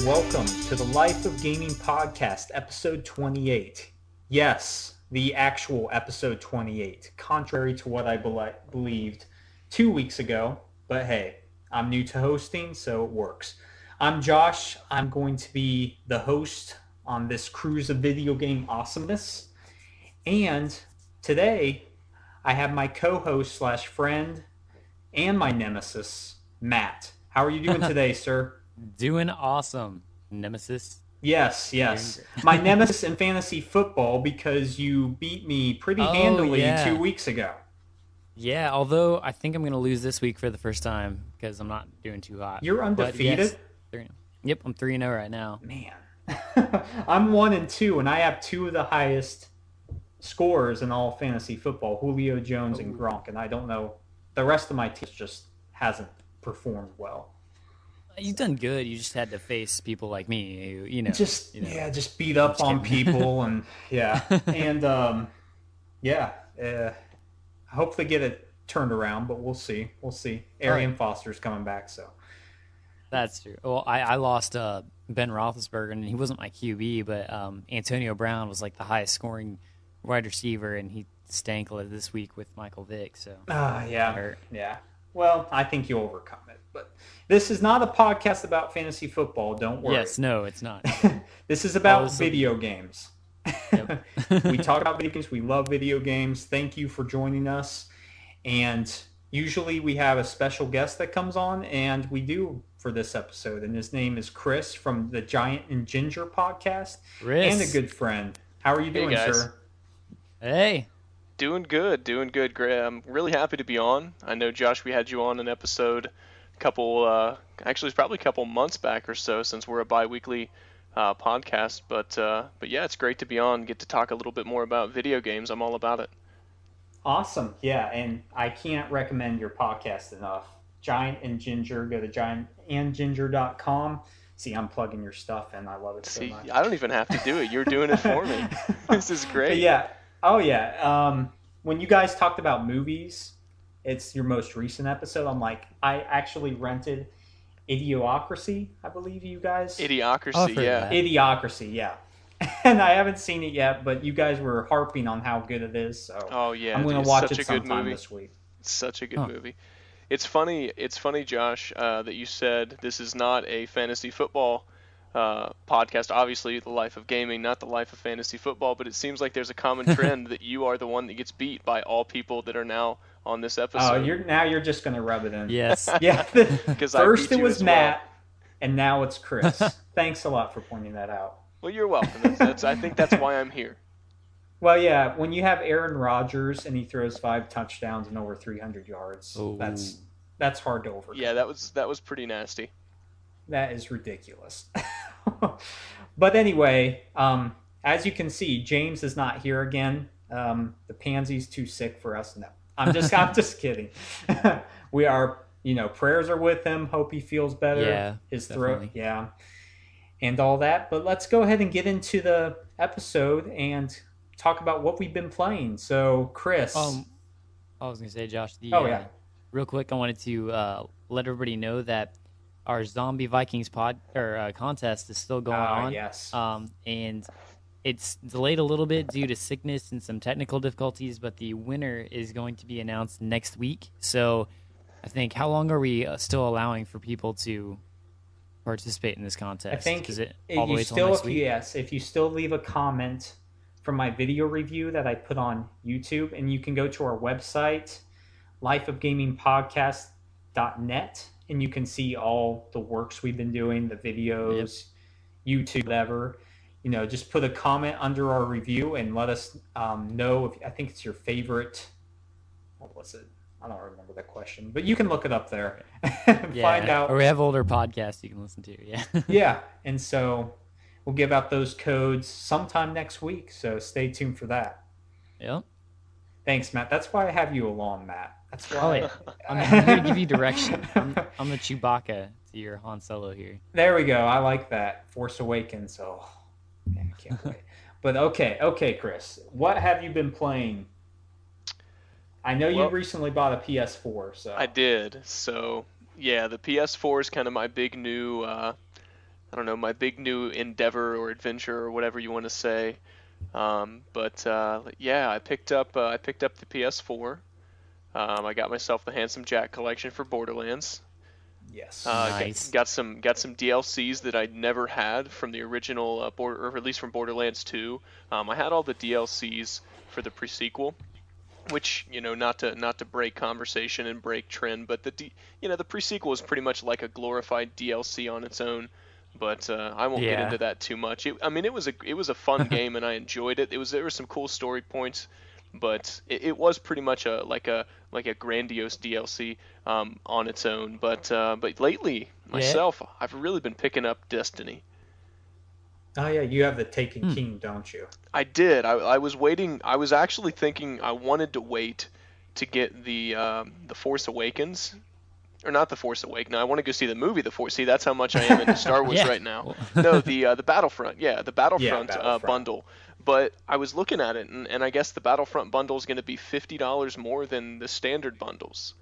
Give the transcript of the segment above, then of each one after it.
and welcome to the Life of Gaming podcast, episode 28. Yes, the actual episode 28, contrary to what I believed 2 weeks ago. But hey, I'm new to hosting, so it works. I'm Josh. I'm going to be the host on this cruise of video game awesomeness. And today, I have my co-host slash friend and my nemesis, Matt. How are you doing today, sir? Doing awesome, Nemesis. Yes. My nemesis in fantasy football because you beat me pretty handily 2 weeks ago. Yeah, although I think I'm going to lose this week for the first time because I'm not doing too hot. You're undefeated? Yep, I'm 3-0 right now. Man. I'm 1-2, and I have two of the highest scorers in all fantasy football, Julio Jones and Gronk, and I don't know. The rest of my team just hasn't performed well. You've done good. You just had to face people like me, Just beat up on people and hopefully get it turned around, but we'll see. Arian Foster's coming back, so that's true. Well, I lost Ben Roethlisberger, and he wasn't my QB, but Antonio Brown was like the highest scoring wide receiver, and he stank this week with Michael Vick. So yeah. Well, I think you'll overcome it. But this is not a podcast about fantasy football. Don't worry. Yes, no, it's not. This is about video games. Yep. We talk about video games. We love video games. Thank you for joining us. And usually we have a special guest that comes on, and we do for this episode. And his name is Chris from the Giant and Ginger podcast. Chris. And a good friend. How are you doing, sir? Hey. Doing good, Graham. I'm really happy to be on. I know, Josh, we had you on an episode it's probably a couple months back or so, since we're a bi-weekly podcast. But yeah, it's great to be on, get to talk a little bit more about video games. I'm all about it. Awesome. Yeah, and I can't recommend your podcast enough. Giant and Ginger, go to giantandginger.com. See, I'm plugging your stuff, and I love it so much. I don't even have to do it. You're doing it for me. This is great. But yeah. Oh, yeah. When you guys talked about movies, it's your most recent episode. I'm like, I actually rented Idiocracy, I believe you guys. Idiocracy, yeah. Idiocracy, yeah. And I haven't seen it yet, but you guys were harping on how good it is. So I'm going to watch it sometime this week. It's such a good movie. It's funny, Josh, that you said this is not a fantasy football podcast. Obviously, the Life of Gaming, not the Life of Fantasy Football, but it seems like there's a common trend that you are the one that gets beat by all people that are now on this episode. Oh, you're just going to rub it in. Yes. Yeah. First it was Matt, and now it's Chris. Thanks a lot for pointing that out. Well, you're welcome. I think that's why I'm here. Well, yeah, when you have Aaron Rodgers and he throws 5 touchdowns and over 300 yards, that's hard to overcome. Yeah, that was pretty nasty. That is ridiculous. But anyway, as you can see, James is not here again. The pansy's too sick for us. No, I'm just kidding. We are, prayers are with him. Hope he feels better. Yeah, his definitely. throat, yeah, and all that. But let's go ahead and get into the episode and talk about what we've been playing. So, Chris. I was going to say, Josh, real quick, I wanted to let everybody know that our Zombie Vikings contest is still going on. Yes. And it's delayed a little bit due to sickness and some technical difficulties, but the winner is going to be announced next week. So I think, how long are we still allowing for people to participate in this contest? I think is it all the way till next week? Yes, if you still leave a comment from my video review that I put on YouTube, and you can go to our website, lifeofgamingpodcast.net, and you can see all the works we've been doing, the videos, YouTube, whatever. Just put a comment under our review and let us know if I think it's your favorite. What was it? I don't remember the question, but you can look it up there and find out. Or we have older podcasts you can listen to. Yeah. Yeah, and so we'll give out those codes sometime next week. So stay tuned for that. Yeah. Thanks, Matt. That's why I have you along, Matt. That's why. I'm here to give you direction. I'm the Chewbacca to your Han Solo here. There we go. I like that. Force Awakens. Oh, man, I can't wait. But okay, Chris. What have you been playing? I know you recently bought a PS4. So I did. So yeah, the PS4 is kind of my big new I don't know, my big new endeavor or adventure or whatever you want to say. But yeah, I picked up the PS4. I got myself the Handsome Jack collection for Borderlands. Yes. Nice. Got some DLCs that I'd never had from the original or at least from Borderlands 2. I had all the DLCs for the pre-sequel, which, not to break conversation and break trend, but the pre-sequel is pretty much like a glorified DLC on its own. But I won't get Yeah. into that too much. It was a fun game and I enjoyed it. There were some cool story points, but it was pretty much a grandiose DLC on its own. But lately Yeah. myself, I've really been picking up Destiny. Oh yeah, you have the Taken King, don't you? I did. I was waiting. I was actually thinking I wanted to wait to get the Force Awakens, or not the Force Awakens. I want to go see the movie The Force. See, that's how much I am into Star Wars Yeah. right now. No, the Battlefront. Yeah, the Battlefront, Battlefront. bundle. But I was looking at it, and I guess the Battlefront bundle is going to be $50 more than the standard bundles.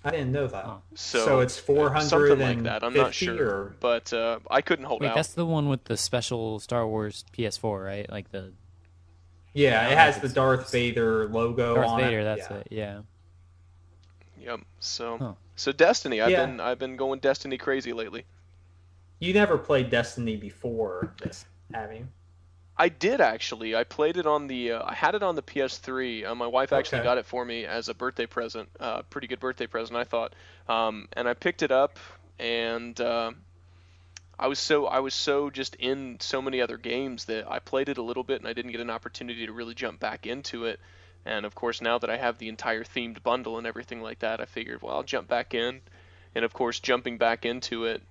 I didn't know that. Huh. So it's 450 something like that. I'm not sure, or but I couldn't hold Wait, out. that's the one with the special Star Wars PS4, right? Like the yeah, it has the Darth Vader logo Darth on Vader. it. That's Yeah. it. Yeah. Yep. So Huh. so Destiny. Yeah. I've been going Destiny crazy lately. You never played Destiny before this, have you? I did actually. I played it on the. I had it on the PS3. My wife actually Okay. got it for me as a birthday present. Pretty good birthday present, I thought. And I picked it up, and I was so just in so many other games that I played it a little bit, and I didn't get an opportunity to really jump back into it. And of course, now that I have the entire themed bundle and everything like that, I figured, well, I'll jump back in. And of course, jumping back into it,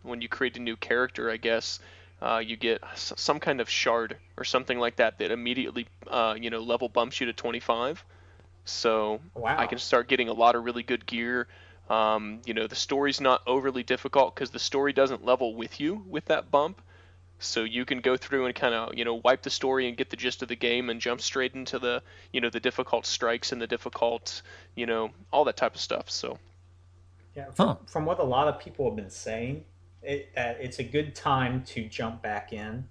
when you create a new character, I guess you get some kind of shard or something like that that immediately, level bumps you to 25. So Wow. I can start getting a lot of really good gear. The story's not overly difficult because the story doesn't level with you with that bump. So you can go through and kind of, wipe the story and get the gist of the game and jump straight into the difficult strikes and the difficult, all that type of stuff. So Yeah, Huh. from what a lot of people have been saying, it's a good time to jump back in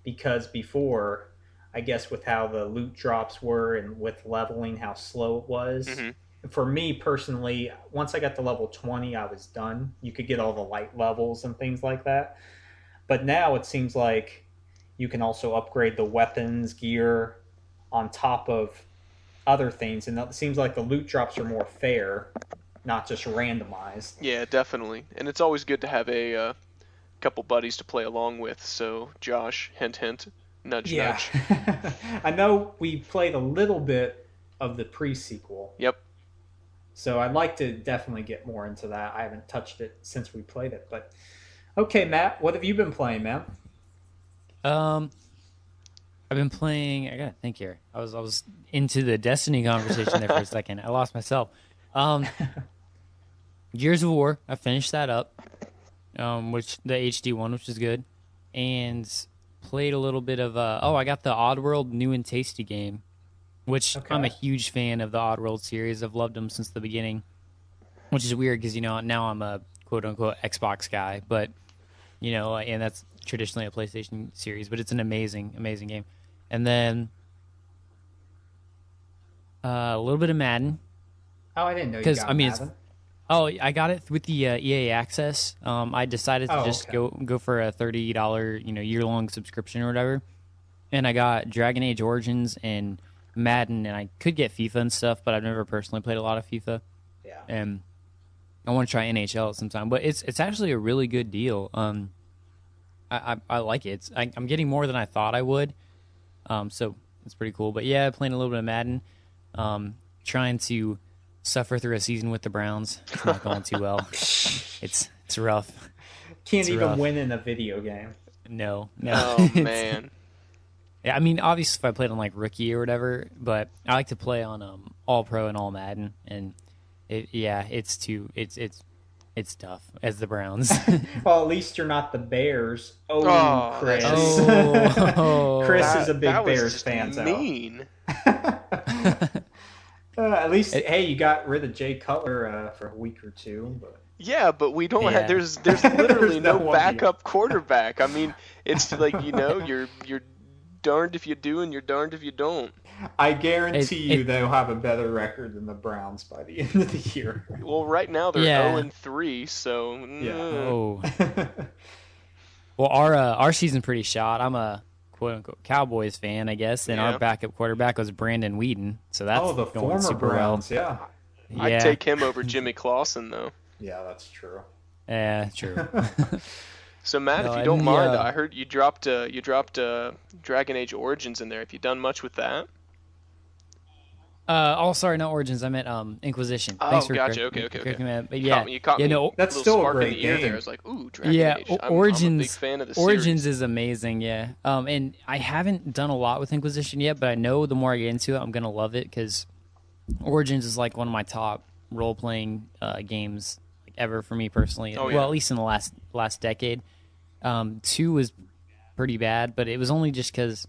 because before, I guess with how the loot drops were and with leveling, how slow it was. Mhm. For me personally, once I got to level 20, I was done. You could get all the light levels and things like that. But now it seems like you can also upgrade the weapons, gear on top of other things. And it seems like the loot drops are more fair, not just randomized. yeah, definitely. And it's always good to have a couple buddies to play along with. So Josh, hint, hint, nudge, Yeah. nudge. I know we played a little bit of the pre-sequel. Yep. So I'd like to definitely get more into that. I haven't touched it since we played it. But okay, Matt, what have you been playing, man? I've been playing. I gotta think here. I was into the Destiny conversation there for a second. I lost myself. Gears of War. I finished that up. Which the HD one, which is good, and played a little bit of. I got the Oddworld new and tasty game, which Okay. I'm a huge fan of the Oddworld series. I've loved them since the beginning, which is weird because now I'm a quote unquote Xbox guy, but and that's traditionally a PlayStation series, but it's an amazing game. And then a little bit of Madden. Oh, I didn't know you 'Cause, got I mean, it's- Madden. Oh, I got it with the EA Access. I decided to just okay. go for a $30 year-long subscription or whatever, and I got Dragon Age Origins and Madden, and I could get FIFA and stuff, but I've never personally played a lot of FIFA, Yeah. and I want to try NHL at some time. But it's actually a really good deal. I like it. I'm getting more than I thought I would. So it's pretty cool. But yeah, playing a little bit of Madden. Trying to suffer through a season with the Browns. It's not going too well. It's rough. Can't It's even rough. win in a video game. No. Oh It's- man. Yeah, I mean, obviously, if I played on like rookie or whatever, but I like to play on all pro and all Madden, and it's tough as the Browns. Well, at least you're not the Bears. Oh, Oh, Chris. Oh. Chris is a big That was Bears just fan. So. mean. At least, It- hey, you got rid of Jay Cutler for a week or two. But Yeah, but we don't have. Yeah. There's literally There's no no one beyond. backup quarterback. I mean, it's like you're darned if you do and you're darned if you don't. I guarantee you it- they'll have a better record than the Browns by the end of the year. Well, right now they're Yeah. 0-3, so Yeah. Oh. Well, our season's pretty shot. I'm a quote unquote Cowboys fan, I guess, and Yeah. our backup quarterback was Brandon Whedon, so that's Oh, the going former super Browns, yeah. well. I'd Yeah, take him over Jimmy Clausen though. Yeah, that's true. yeah, true. So Matt, No, if you don't and mind, the, I heard you dropped Dragon Age Origins in there. Have you done much with that? oh, sorry, not Origins. I meant Inquisition. Oh, Thanks for gotcha. correcting Okay. me. But You yeah, caught me. You caught yeah, me. no, That's Little still a spark in great the ear game. there. I was like, ooh, Dragon yeah, Age. I'm Origins. a big fan of the Origins series. is amazing. Yeah, and I haven't done a lot with Inquisition yet, but I know the more I get into it, I'm gonna love it because Origins is like one of my top role playing games like, ever for me personally. Oh, Well, yeah. at least in the last decade. 2 was pretty bad, but it was only just because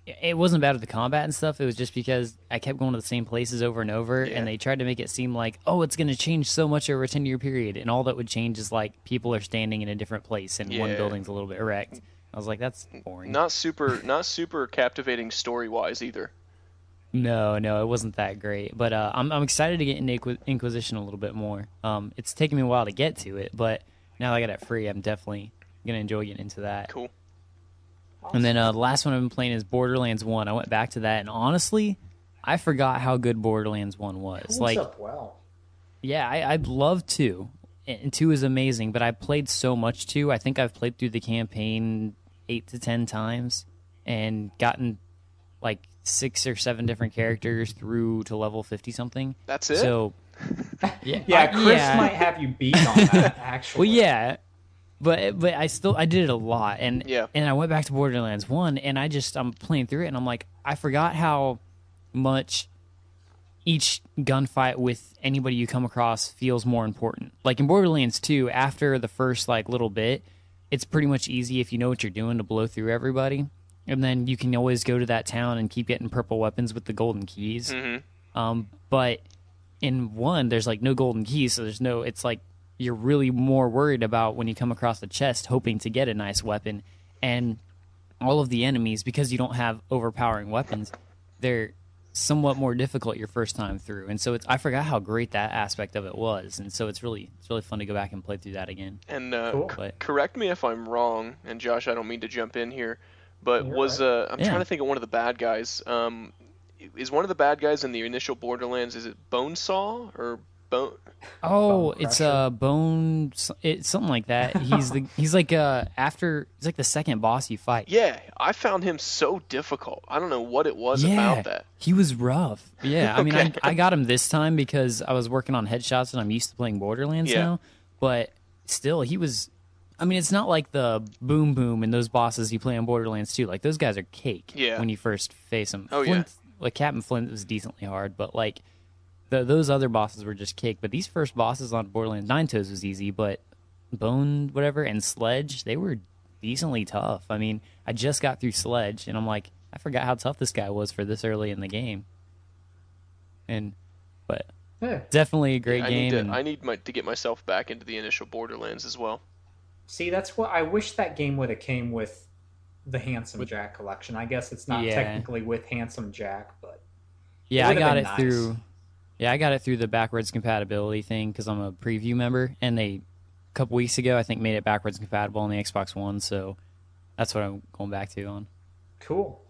it wasn't bad with the combat and stuff. It was just because I kept going to the same places over and over, Yeah. and they tried to make it seem like, oh, it's going to change so much over a 10-year period, and all that would change is like people are standing in a different place and one Yeah. building's a little bit erect. I was like, that's boring. Not super captivating story wise either. No, it wasn't that great. But I'm excited to get into Inquisition a little bit more. It's taken me a while to get to it, but now that I got it free, I'm definitely gonna enjoy getting into that. Cool. And then the last one I've been playing is Borderlands 1. I went back to that, and honestly, I forgot how good Borderlands 1 was. Holds Like, up well. yeah, I'd love 2. And 2 is amazing, but I played so much 2. I think I've played through the campaign 8 to 10 times and gotten like 6 or 7 different characters through to level 50 something. That's it? So yeah, Yeah, Chris yeah. might have you beat on that, actually. Well, yeah, but I did it a lot, and Yeah. and I went back to Borderlands 1, and I'm playing through it, and I'm like, I forgot how much each gunfight with anybody you come across feels more important. Like in Borderlands 2, after the first like little bit, it's pretty much easy if you know what you're doing to blow through everybody, and then you can always go to that town and keep getting purple weapons with the golden keys. But in 1, there's like no golden keys, so it's like you're really more worried about when you come across the chest hoping to get a nice weapon, and all of the enemies, because you don't have overpowering weapons, they're somewhat more difficult your first time through. And so I forgot how great that aspect of it was, and so it's really fun to go back and play through that again. And Cool. But correct me if I'm wrong, and Josh, I don't mean to jump in here, but You're was right. I'm Yeah. trying to think of one of the bad guys. Is one of the bad guys in the initial Borderlands? Is it Bonesaw or Bone? oh, Bone it's Crusher. bone, it's something like that. He's like the second boss you fight. Yeah, I found him so difficult. I don't know what it was about that. He was rough. Yeah, I mean, Okay. I got him this time because I was working on headshots and I'm used to playing Borderlands Yeah. now. But still, he was. I mean, it's not like the Boom Boom and those bosses you play on Borderlands 2. Like those guys are cake. Yeah. When you first face them. Oh, Flint, like Captain Flint was decently hard, but like those other bosses were just cake. But these first bosses on Borderlands 9 Toes was easy, but Bone whatever and Sledge, they were decently tough. I mean, I just got through Sledge and I'm like, I forgot how tough this guy was for this early in the game. But Yeah. definitely a great I game. need to get myself back into the initial Borderlands as well. See, that's what I wish that game would have came with the Handsome Jack collection. I guess it's not Yeah. technically with Handsome Jack, but yeah, I would've got been it nice. through. Yeah, I got it through the backwards compatibility thing because I'm a preview member, and they a couple weeks ago I think made it backwards compatible on the Xbox One, so that's what I'm going back to on. cool.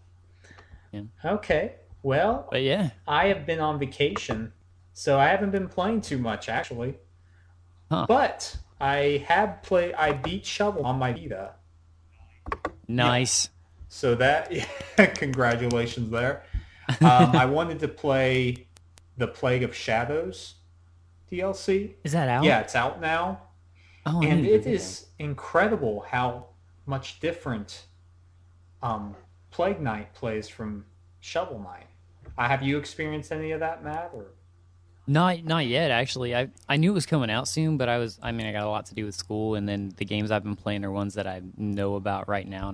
Yeah. Okay. Well, But yeah, I have been on vacation, so I haven't been playing too much actually. Huh. But I beat Shovel on my Vita. nice. So that congratulations there. I wanted to play the Plague of Shadows DLC. Is that out? Yeah, it's out now. Oh, I And need to it do is incredible how much different Plague Knight plays from Shovel Knight. Have you experienced any of that, Matt? Or that. Not yet. Actually, I knew it was coming out soon, but I got a lot to do with school, and then the games I've been playing are ones that I know about right now,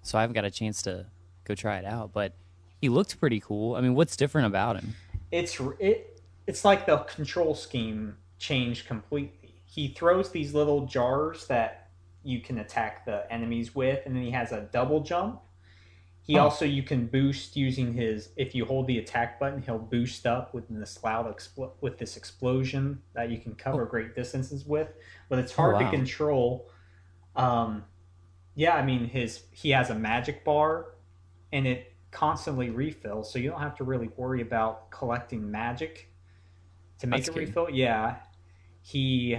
so I haven't got a chance to go try it out. But he looked pretty cool. I mean, what's different about him? it's like the control scheme changed completely. He throws these little jars that you can attack the enemies with, and then he has a double jump. He Huh. also you can boost using his if you hold the attack button, he'll boost up with this with this explosion that you can Oh, cover great distances with. But it's oh hard to wow. control. Um, yeah, I mean he has a magic bar, and it constantly refills, so you don't have to really worry about collecting magic to make That's it good. refill. Yeah, he,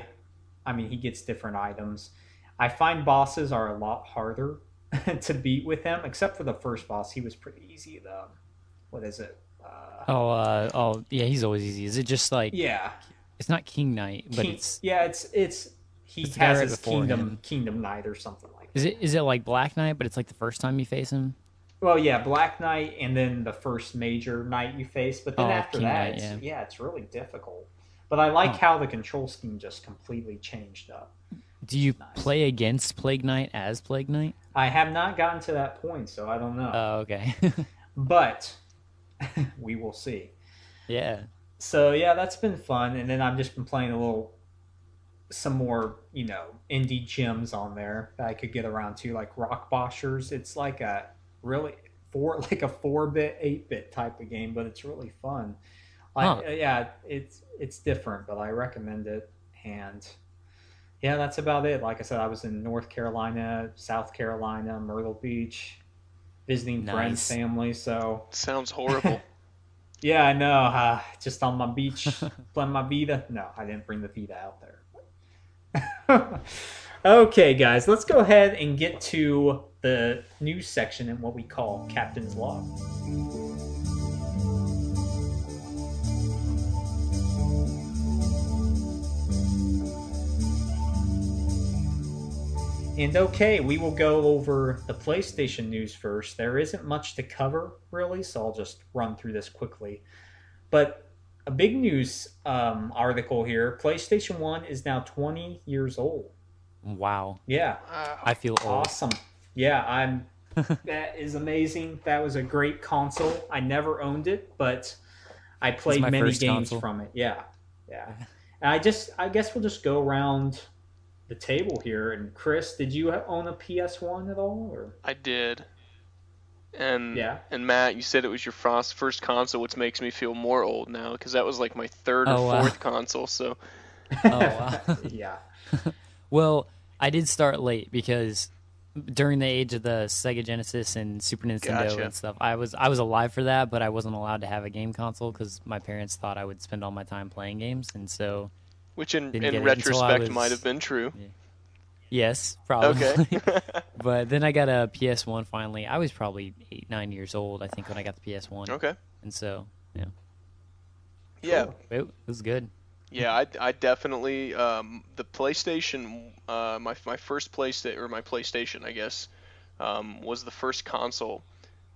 I mean, he gets different items. I find bosses are a lot harder to beat with him, except for the first boss. He was pretty easy. The what is it? Oh, yeah, he's always easy. Is it just like Yeah, it's not King Knight, but King. Yeah, it's he it's the guy has right his before him. Kingdom Knight or something like Is that. it like Black Knight, but it's like the first time you face him? Well, yeah, Black Knight, and then the first major knight you face, but then Oh, after King that, Knight, it's yeah. yeah, it's really difficult. But I like Huh. how the control scheme just completely changed up. Do It's you nice. play against Plague Knight as Plague Knight? I have not gotten to that point, so I don't know. Oh, okay. But we will see. Yeah. So yeah, that's been fun. And then I've just been playing some more, indie gems on there that I could get around to, like Rock Boshers. It's like a really like a 4-bit, 8-bit type of game, but it's really fun. Like Huh. yeah, it's different, but I recommend it. And yeah, that's about it. Like I said, I was in North Carolina, South Carolina, Myrtle Beach, visiting friends, Nice. family. So Sounds horrible. yeah, I know. Just on my beach, playing my Vita. No, I didn't bring the Vita out there. Okay, guys, let's go ahead and get to the news section and what we call Captain's Log. And okay, we will go over the PlayStation news first. There isn't much to cover, really, so I'll just run through this quickly. But a big news article here: PlayStation 1 is now 20 years old. Wow. Yeah, I feel old. awesome. Yeah, that is amazing. That was a great console. I never owned it, but I It's played my many first games console. from it. Yeah, yeah. And I guess we'll just go around the table here. And Chris, did you own a PS1 at all? Or I did. And yeah. and Matt, you said it was your first console, which makes me feel more old now because that was like my third or Oh wow. fourth console. So Oh wow. Yeah. Well, I did start late because during the age of the Sega Genesis and Super Nintendo gotcha. and stuff, I was alive for that, but I wasn't allowed to have a game console because my parents thought I would spend all my time playing games, and so Which in didn't in get it until I retrospect might have was been true. yes, Okay. probably. But then I got a PS1 finally. I was probably 8, 9 years old, I think, when I got the PS1, Okay. and so yeah, Yeah. Cool. it was good. Yeah, I definitely the PlayStation my first PlayStation I guess was the first console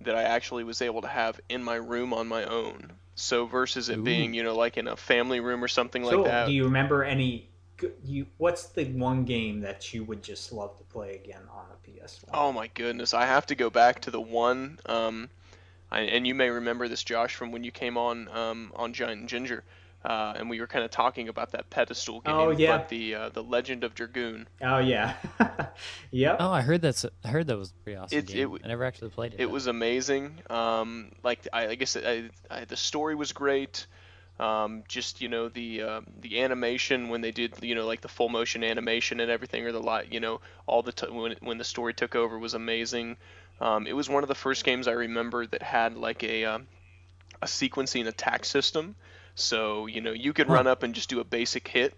that I actually was able to have in my room on my own. So versus it being, Ooh. like in a family room or something like So, do that. you remember any? What's the one game that you would just love to play again on a PS1? Oh my goodness, I have to go back to the one and you may remember this, Josh, from when you came on Giant and Ginger. And we were kind of talking about that pedestal Oh game, yeah. but the Legend of Dragoon. Oh yeah. Yep. Oh, I heard that was a pretty awesome It it game. I never actually played it It though. was amazing. I guess the story was great. Just the animation when they did like the full motion animation and everything, or the light all the when the story took over was amazing. It was one of the first games I remember that had like a sequencing attack system. So you could Huh. run up and just do a basic hit,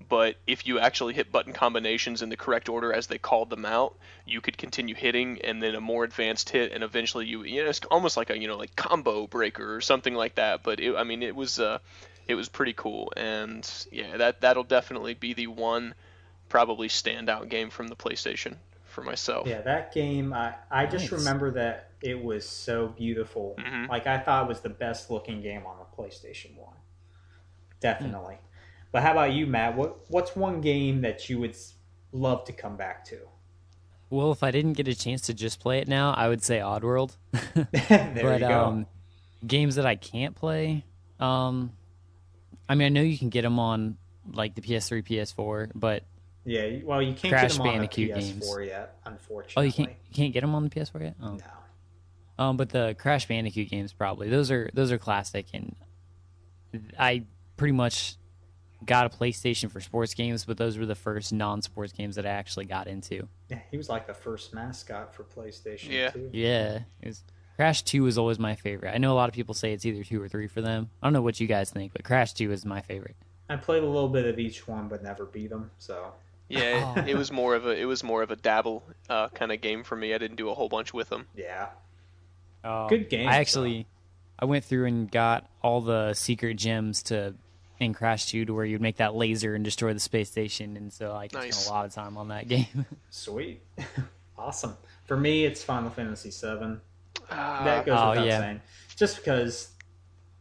but if you actually hit button combinations in the correct order as they called them out, you could continue hitting and then a more advanced hit, and eventually it's almost like a like combo breaker or something like that. But I mean, it was pretty cool, and yeah, that'll definitely be the one probably standout game from the PlayStation for myself. Yeah, that game. I just Nice. remember that it was so beautiful. Hmm. Like I thought it was the best looking game on the PlayStation 1. Hmm. Definitely. But how about you, Matt? What's one game that you would love to come back to? Well, if I didn't get a chance to just play it now, I would say Oddworld. There But you go. games that I can't play, I mean, I know you can get them on like the PS3, PS4, but Yeah, well, you can't get Crash them on the Bandicoot PS4 games. yet, Oh, unfortunately. you can't get them on the PS4 yet. Oh. No. But the Crash Bandicoot games probably those are classic, and I pretty much got a PlayStation for sports games, but those were the first non-sports games that I actually got into. Yeah, he was like the first mascot for PlayStation Yeah. too. Yeah, Crash 2 was always my favorite. I know a lot of people say it's either 2 or 3 for them. I don't know what you guys think, but Crash 2 is my favorite. I played a little bit of each one, but never beat them. So Yeah, Oh. it was more of a dabble kind of game for me. I didn't do a whole bunch with them. yeah, Oh, good game. I went through and got all the secret gems in Crash 2 to where you'd make that laser and destroy the space station, and so I spent Nice. a lot of time on that game. Sweet, awesome. For me, it's Final Fantasy VII. Ah, That goes Oh, without yeah. saying. Just because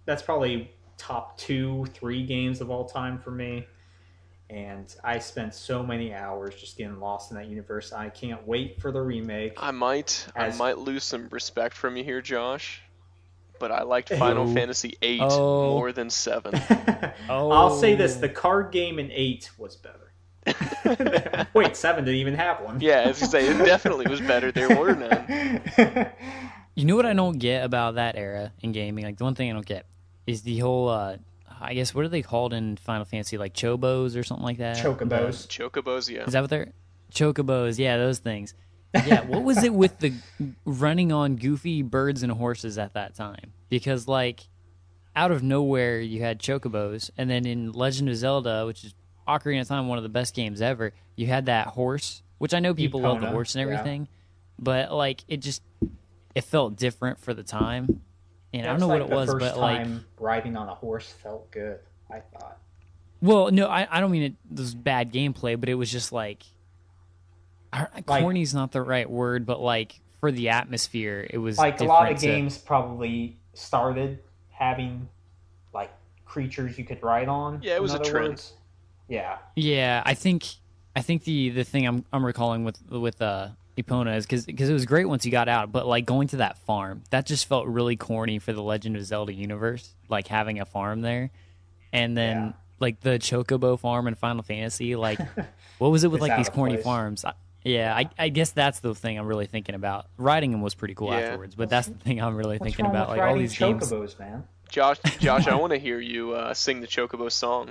that's probably top 2, 3 games of all time for me. And I spent so many hours just getting lost in that universe. I can't wait for the remake. I might As- lose some respect from you here, Josh. But I liked Final Oh. Fantasy VIII Oh. more than 7. I'll say this: the card game in 8 was better. Wait, 7 didn't even have one. Yeah, as you say, it definitely was better. There were none. You know what I don't get about that era in gaming? Like, the one thing I don't get is the whole, I guess, what are they called in Final Fantasy? Like chobos or something like that? Chocobos. Chocobos, yeah. Is that what they're? Chocobos, yeah, those things. Yeah, what was it with the running on goofy birds and horses at that time? Because, like, out of nowhere, you had chocobos, and then in Legend of Zelda, which is Ocarina of Time, one of the best games ever, you had that horse, which I know people love the Epona, horse and yeah. everything, but, like, it felt different for the time. And I don't That's know like what it was, the first but, like, time riding on a horse felt good, I thought. well, no, I don't mean it was bad gameplay, but it was just like, corny's not the right word, but like for the atmosphere, it was Like a lot of different to- games probably started having like creatures you could ride on. Yeah, it was in a other trend. words. Yeah. Yeah, I think the thing I'm recalling with Epona is because it was great once you got out, but like going to that farm, that just felt really corny for the Legend of Zelda universe, like having a farm there, and then Yeah. like the Chocobo farm in Final Fantasy, like what was it with It's like out these of corny place. farms? I guess that's the thing I'm really thinking about. Riding them was pretty cool Yeah. afterwards, but that's the thing I'm really What's thinking wrong about. with Like all riding these games. chocobos, man? Josh, I want to hear you sing the Chocobo song.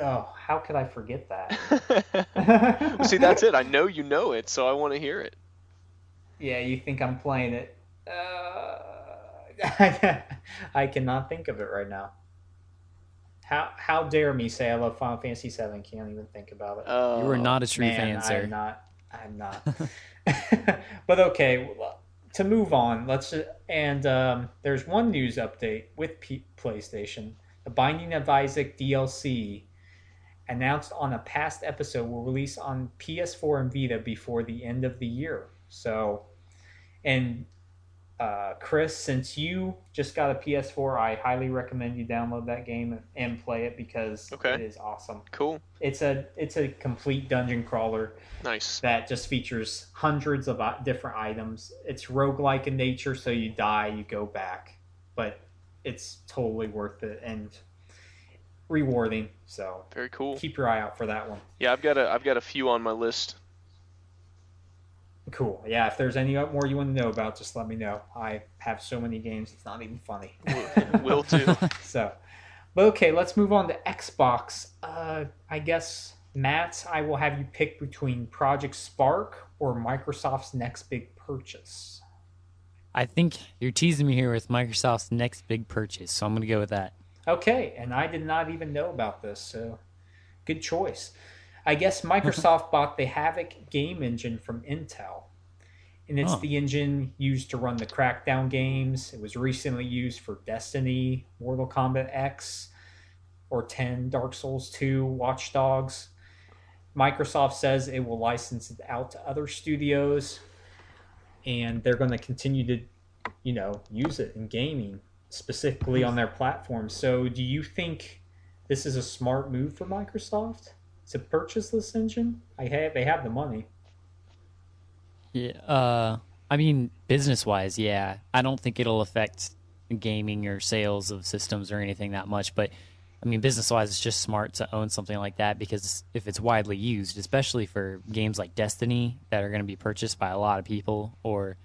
Oh, how could I forget that? Well, see, that's it. I know you know it, so I want to hear it. Yeah, you think I'm playing it? I cannot think of it right now. How dare me say I love Final Fantasy VII? Can't even think about it. You were not a true Man, fan, sir. I'm not. But okay, well, to move on, there's one news update with PlayStation. The Binding of Isaac DLC announced on a past episode will release on PS4 and Vita before the end of the year. So, and Chris, since you just got a PS4, I highly recommend you download that game and play it because Okay. it is awesome. Cool. It's a complete dungeon crawler Nice. that just features hundreds of different items. It's roguelike in nature, so you die, you go back, but it's totally worth it and rewarding. So Very cool. keep your eye out for that one. Yeah, I've got a few on my list. Cool. Yeah, if there's any more you want to know about, just let me know. I have so many games, it's not even funny. Will do. So, but okay, let's move on to Xbox. I guess, Matt, I will have you pick between Project Spark or Microsoft's next big purchase. I think you're teasing me here with Microsoft's next big purchase, so I'm going to go with that. Okay, and I did not even know about this, so good choice. I guess Microsoft bought the Havok game engine from Intel, and it's Oh. the engine used to run the Crackdown games. It was recently used for Destiny, Mortal Kombat X, or 10, Dark Souls 2, Watch Dogs. Microsoft says it will license it out to other studios, and they're going to continue to, use it in gaming, specifically on their platform. So do you think this is a smart move for Microsoft to purchase this engine? They have the money. Yeah, I mean, business-wise, yeah. I don't think it'll affect gaming or sales of systems or anything that much, but I mean, business-wise, it's just smart to own something like that because if it's widely used, especially for games like Destiny that are going to be purchased by a lot of people, or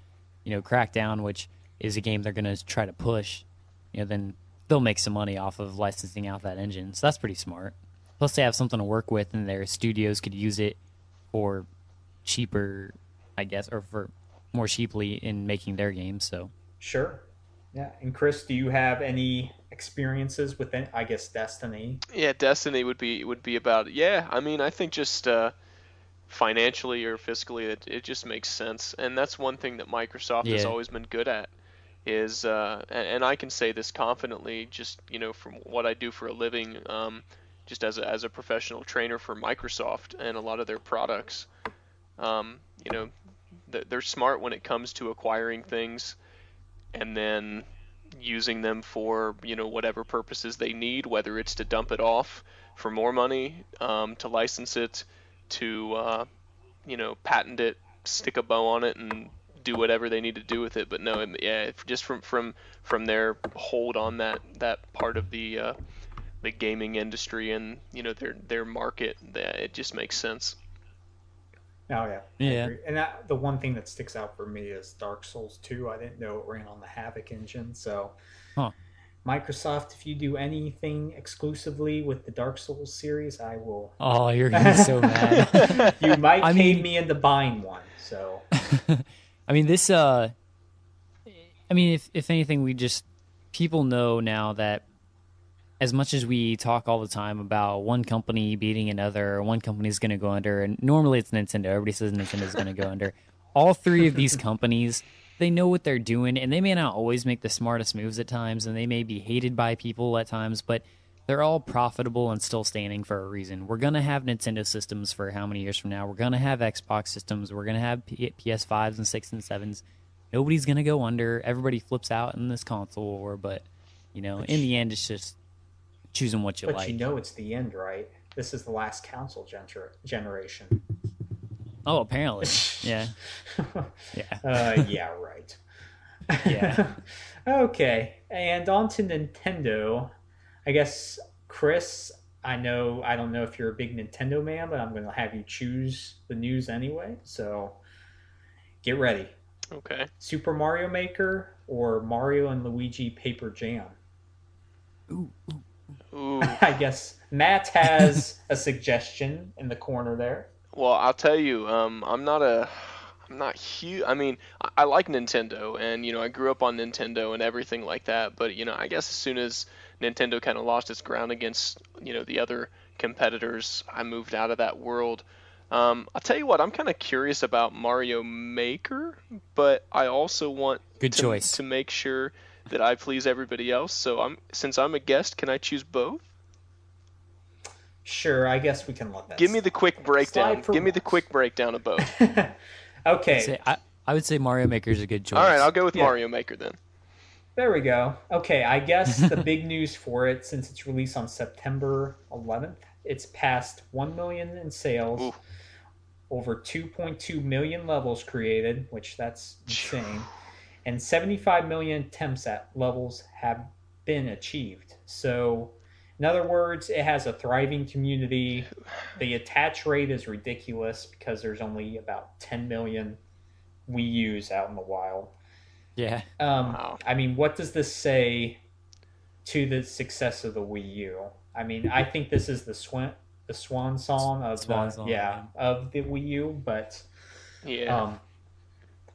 Crackdown, which is a game they're going to try to push, then they'll make some money off of licensing out that engine. So that's pretty smart. Plus, they have something to work with, and their studios could use it for cheaper, I guess, or for more cheaply in making their games. So Sure. Yeah. And Chris, do you have any experiences with, I guess, Destiny? Yeah, Destiny would be about it. Yeah, I mean, I think just financially or fiscally, it just makes sense, and that's one thing that Microsoft has yeah, always been good at. Is and I can say this confidently, just from what I do for a living, just as a professional trainer for Microsoft and a lot of their products. You know, they're smart when it comes to acquiring things and then using them for whatever purposes they need, whether it's to dump it off for more money, to license it, to patent it, stick a bow on it, and do whatever they need to do with it. But no, yeah, just from their hold on that part of the gaming industry and their market, that it just makes sense. Oh yeah, I yeah. agree. And the one thing that sticks out for me is Dark Souls 2. I didn't know it ran on the Havok engine. So Huh. Microsoft, if you do anything exclusively with the Dark Souls series, I will. Oh, you're gonna be so mad. You might I cane mean, me into buying one. So I mean this. I mean, if anything, people know now that as much as we talk all the time about one company beating another, one company's going to go under, and normally it's Nintendo. Everybody says Nintendo's going to go under. All three of these companies, they know what they're doing, and they may not always make the smartest moves at times, and they may be hated by people at times, but they're all profitable and still standing for a reason. We're going to have Nintendo systems for how many years from now? We're going to have Xbox systems. We're going to have PS5s and 6 and 7s. Nobody's going to go under. Everybody flips out in this console war, but, in the end, it's just choosing what you but like. it's the end, right? This is the last console generation. Oh, apparently. Yeah. Yeah, right. Yeah. Okay, and on to Nintendo. I guess, Chris, I don't know if you're a big Nintendo man, but I'm going to have you choose the news anyway. So get ready. Okay. Super Mario Maker or Mario and Luigi Paper Jam? Ooh. I guess Matt has a suggestion in the corner there. Well, I'll tell you, I'm not huge. I mean, I like Nintendo, and I grew up on Nintendo and everything like that. But I guess as soon as Nintendo kind of lost its ground against the other competitors, I moved out of that world. I'll tell you what, I'm kind of curious about Mario Maker, but I also want Good choice. to make sure that I please everybody else. So since I'm a guest, can I choose both? Sure, I guess we can let that. Give me the quick breakdown. Give me the once. quick breakdown of both. Okay. I would say Mario Maker is a good choice. All right, I'll go with Yeah. Mario Maker then. There we go. Okay, I guess the big news for it, since it's released on September 11th, it's passed 1 million in sales, Ooh. over 2.2 million levels created, which that's insane, and 75 million attempts at levels have been achieved. So, in other words, it has a thriving community. The attach rate is ridiculous because there's only about 10 million Wii U's out in the wild. Yeah. Wow. I mean, what does this say to the success of the Wii U? I mean, I think this is the swan song of of the Wii U, but Yeah.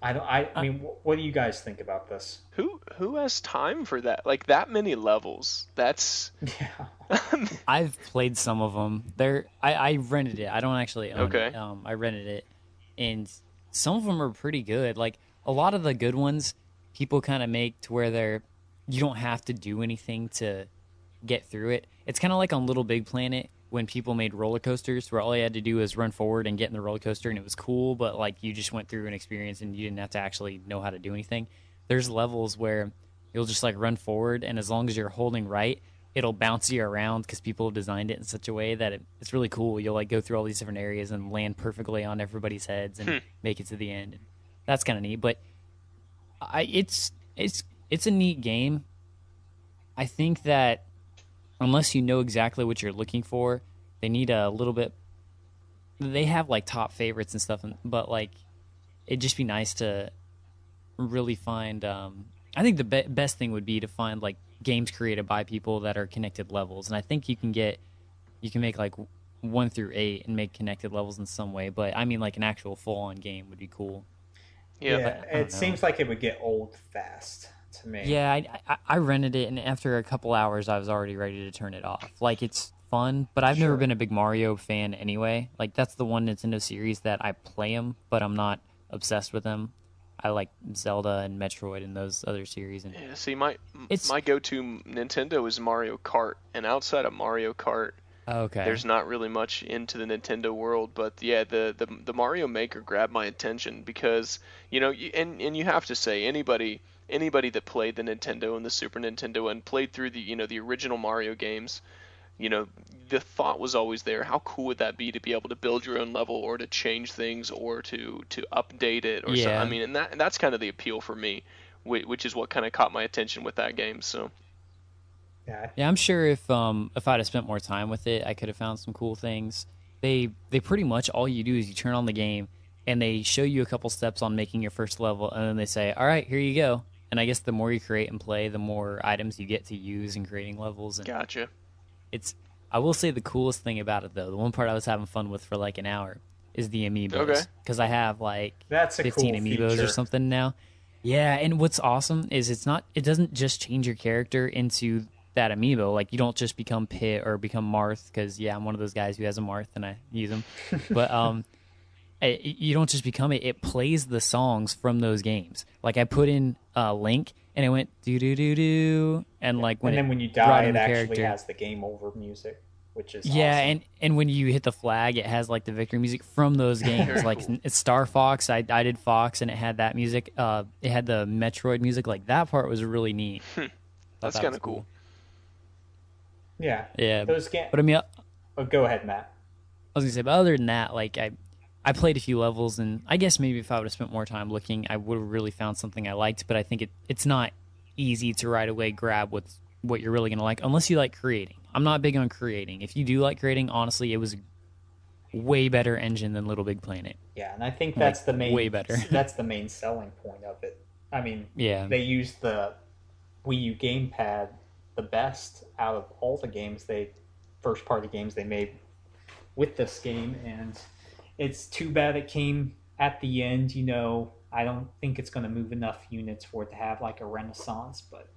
I mean, what do you guys think about this? Who has time for that? Like that many levels? That's Yeah. I've played some of them. I rented it. I don't actually own Okay. it. I rented it, and some of them are pretty good. Like a lot of the good ones, people kind of make to where you don't have to do anything to get through it. It's kind of like on Little Big Planet when people made roller coasters, where all you had to do was run forward and get in the roller coaster, and it was cool, but like you just went through an experience and you didn't have to actually know how to do anything. There's levels where you'll just like run forward, and as long as you're holding right, it'll bounce you around because people have designed it in such a way that it's really cool. You'll like go through all these different areas and land perfectly on everybody's heads and make it to the end. That's kind of neat, but it's a neat game. I think that unless you know exactly what you're looking for, they need a little bit. They have like top favorites and stuff, but like it'd just be nice to really find. I think the best thing would be to find like games created by people that are connected levels, and I think you can make like 1 through 8 and make connected levels in some way. But I mean, like an actual full on game would be cool. Yeah. Yeah, But I don't it know. seems like it would get old fast to me. Yeah, I rented it, and after a couple hours, I was already ready to turn it off. Like it's fun, but I've never Sure. been a big Mario fan anyway. Like that's the one Nintendo series that I play them, but I'm not obsessed with them. I like Zelda and Metroid and those other series, and Yeah, see, my it's my go-to Nintendo is Mario Kart, and outside of Mario Kart, okay. there's not really much into the Nintendo world. But yeah, the Mario Maker grabbed my attention because and you have to say anybody that played the Nintendo and the Super Nintendo and played through the original Mario games, the thought was always there. How cool would that be to be able to build your own level or to change things or to update it or so? I Yeah, mean, and that's kind of the appeal for me, which is what kind of caught my attention with that game. So Yeah. yeah. I'm sure if I'd have spent more time with it, I could have found some cool things. They pretty much all you do is you turn on the game and they show you a couple steps on making your first level, and then they say, "All right, here you go." And I guess the more you create and play, the more items you get to use in creating levels, and gotcha. it's I will say the coolest thing about it though, the one part I was having fun with for like an hour is the Okay. amiibos because I have like That's a 15 cool amiibos or feature. something now. Yeah, and what's awesome is it doesn't just change your character into that amiibo. Like you don't just become Pit or become Marth because yeah, I'm one of those guys who has a Marth and I use them. But you don't just become it. It plays the songs from those games. Like I put in Link and it went do do do do, and like when And it then when you brought die, in it the actually character. has the game over music, which is Yeah, awesome. and when you hit the flag, it has like the victory music from those games. Very Like cool. it's Star Fox. I did Fox, and it had that music. It had the Metroid music. Like that part was really neat. Thought That's that kind was of cool. cool. Yeah. Yeah, Those games. but I mean, Oh, go ahead, Matt. I was gonna say, but other than that, like I played a few levels, and I guess maybe if I would have spent more time looking, I would have really found something I liked. But I think it's not easy to right away grab what you're really gonna like unless you like creating. I'm not big on creating. If you do like creating, honestly, it was a way better engine than Little Big Planet. Yeah, and I think Like that's the main way better. that's the main selling point of it. I mean, Yeah. they used the Wii U gamepad the best out of all the games they first party games they made with this game, and it's too bad it came at the end. I don't think it's going to move enough units for it to have like a renaissance, but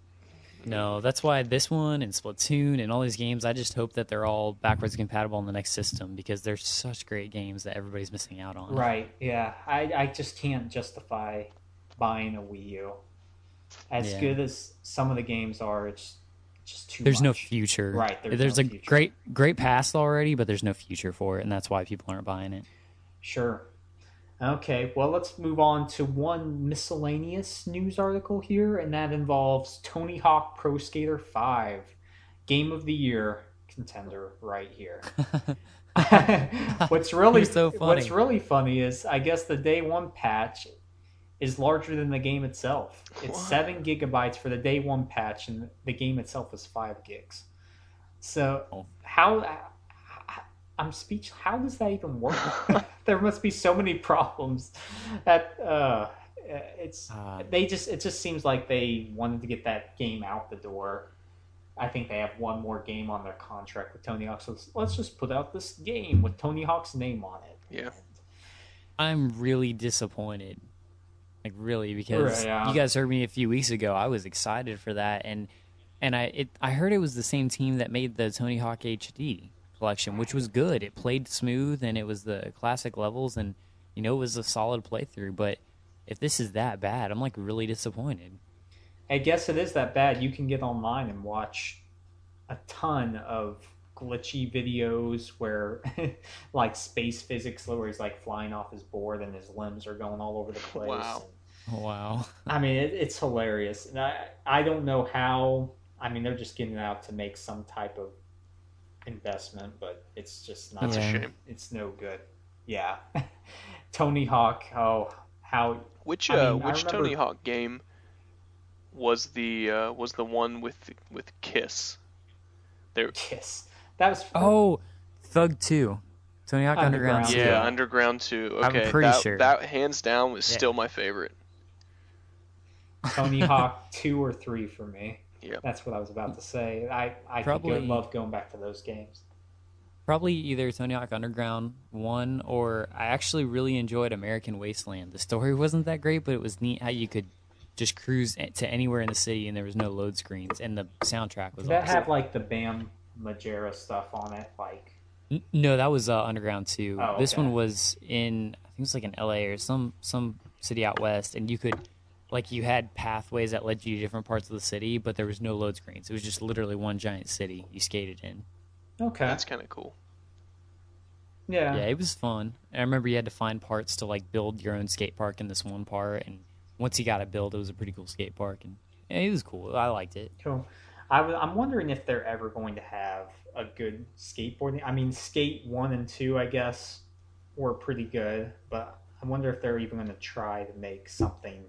No, that's why this one and Splatoon and all these games, I just hope that they're all backwards compatible on the next system because they're such great games that everybody's missing out on. right, yeah, I just can't justify buying a Wii U. As Yeah. good as some of the games are, it's just too There's no much. future. Right, There's no a future. great past already, but there's no future for it, and that's why people aren't buying it. Sure. Okay, well, let's move on to one miscellaneous news article here, and that involves Tony Hawk Pro Skater 5, Game of the Year contender right here. what's really You're so funny. what's really funny is I guess the day one patch is larger than the game itself. It's What? 7 gigabytes for the day one patch, and the game itself is 5 gigs. So Oh. I'm speechless. How does that even work? There must be so many problems that it's it just seems like they wanted to get that game out the door. I think they have one more game on their contract with Tony Hawk, so let's just put out this game with Tony Hawk's name on it. Yeah. I'm really disappointed. Like really, because Yeah. you guys heard me a few weeks ago. I was excited for that, and I heard it was the same team that made the Tony Hawk HD collection, which was good. It played smooth, and it was the classic levels, and it was a solid playthrough. But if this is that bad, I'm like really disappointed. I guess it is that bad. You can get online and watch a ton of glitchy videos where like space physics where he's like flying off his board and his limbs are going all over the place. Wow. Wow. I mean, it's hilarious. And I don't know how. I mean, they're just getting it out to make some type of investment, but it's just not. That's a Yeah. shame. It's no good. Yeah. Tony Hawk, oh, how. Which I mean, I which remember- Tony Hawk game was the one with Kiss. There, Kiss. That was Oh, Thug 2. Tony Hawk Underground Underground. 2. yeah, Underground 2. I'm Okay, pretty sure. that hands down was Yeah. still my favorite. Tony Hawk 2 or 3 for me. Yep. That's what I was about to say. I Probably- love going back to those games. Probably either Tony Hawk Underground 1 or I actually really enjoyed American Wasteland. The story wasn't that great, but it was neat how you could just cruise to anywhere in the city and there was no load screens and the soundtrack was Did that awesome. have like the Bam Majera stuff on it? Like, No, that was Underground 2. Oh, This okay. one was in, I think it was like in LA or some city out west, and you could, like, you had pathways that led you to different parts of the city, but there was no load screens. It was just literally one giant city you skated in. okay, That's kind of cool. yeah. Yeah, it was fun. I remember you had to find parts to, like, build your own skate park in this one part, and once you got it built, it was a pretty cool skate park, and yeah, it was cool. I liked it. Cool. I'm wondering if they're ever going to have a good skateboarding. I mean, Skate 1 and 2, I guess, were pretty good, but I wonder if they're even going to try to make something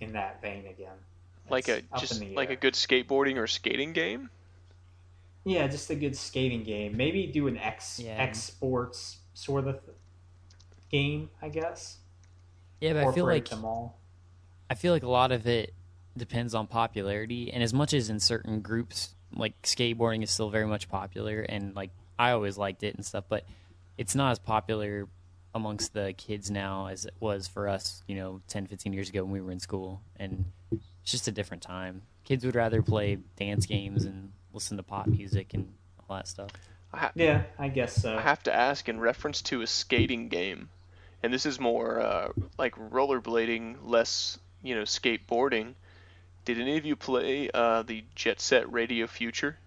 in that vein again. Like It's up just in the like air. a good skateboarding or skating game. Yeah, just a good skating game. Maybe do an Yeah. X Sports sort of game, I guess. Yeah, but I feel Incorporate like them all. a lot of it depends on popularity, and as much as in certain groups, like skateboarding is still very much popular, and like I always liked it and stuff, but it's not as popular amongst the kids now as it was for us, 10, 15 years ago when we were in school, and it's just a different time. Kids would rather play dance games and listen to pop music and all that stuff. Yeah, I guess so. I have to ask in reference to a skating game, and this is more like rollerblading, less skateboarding. Did any of you play the Jet Set Radio Future?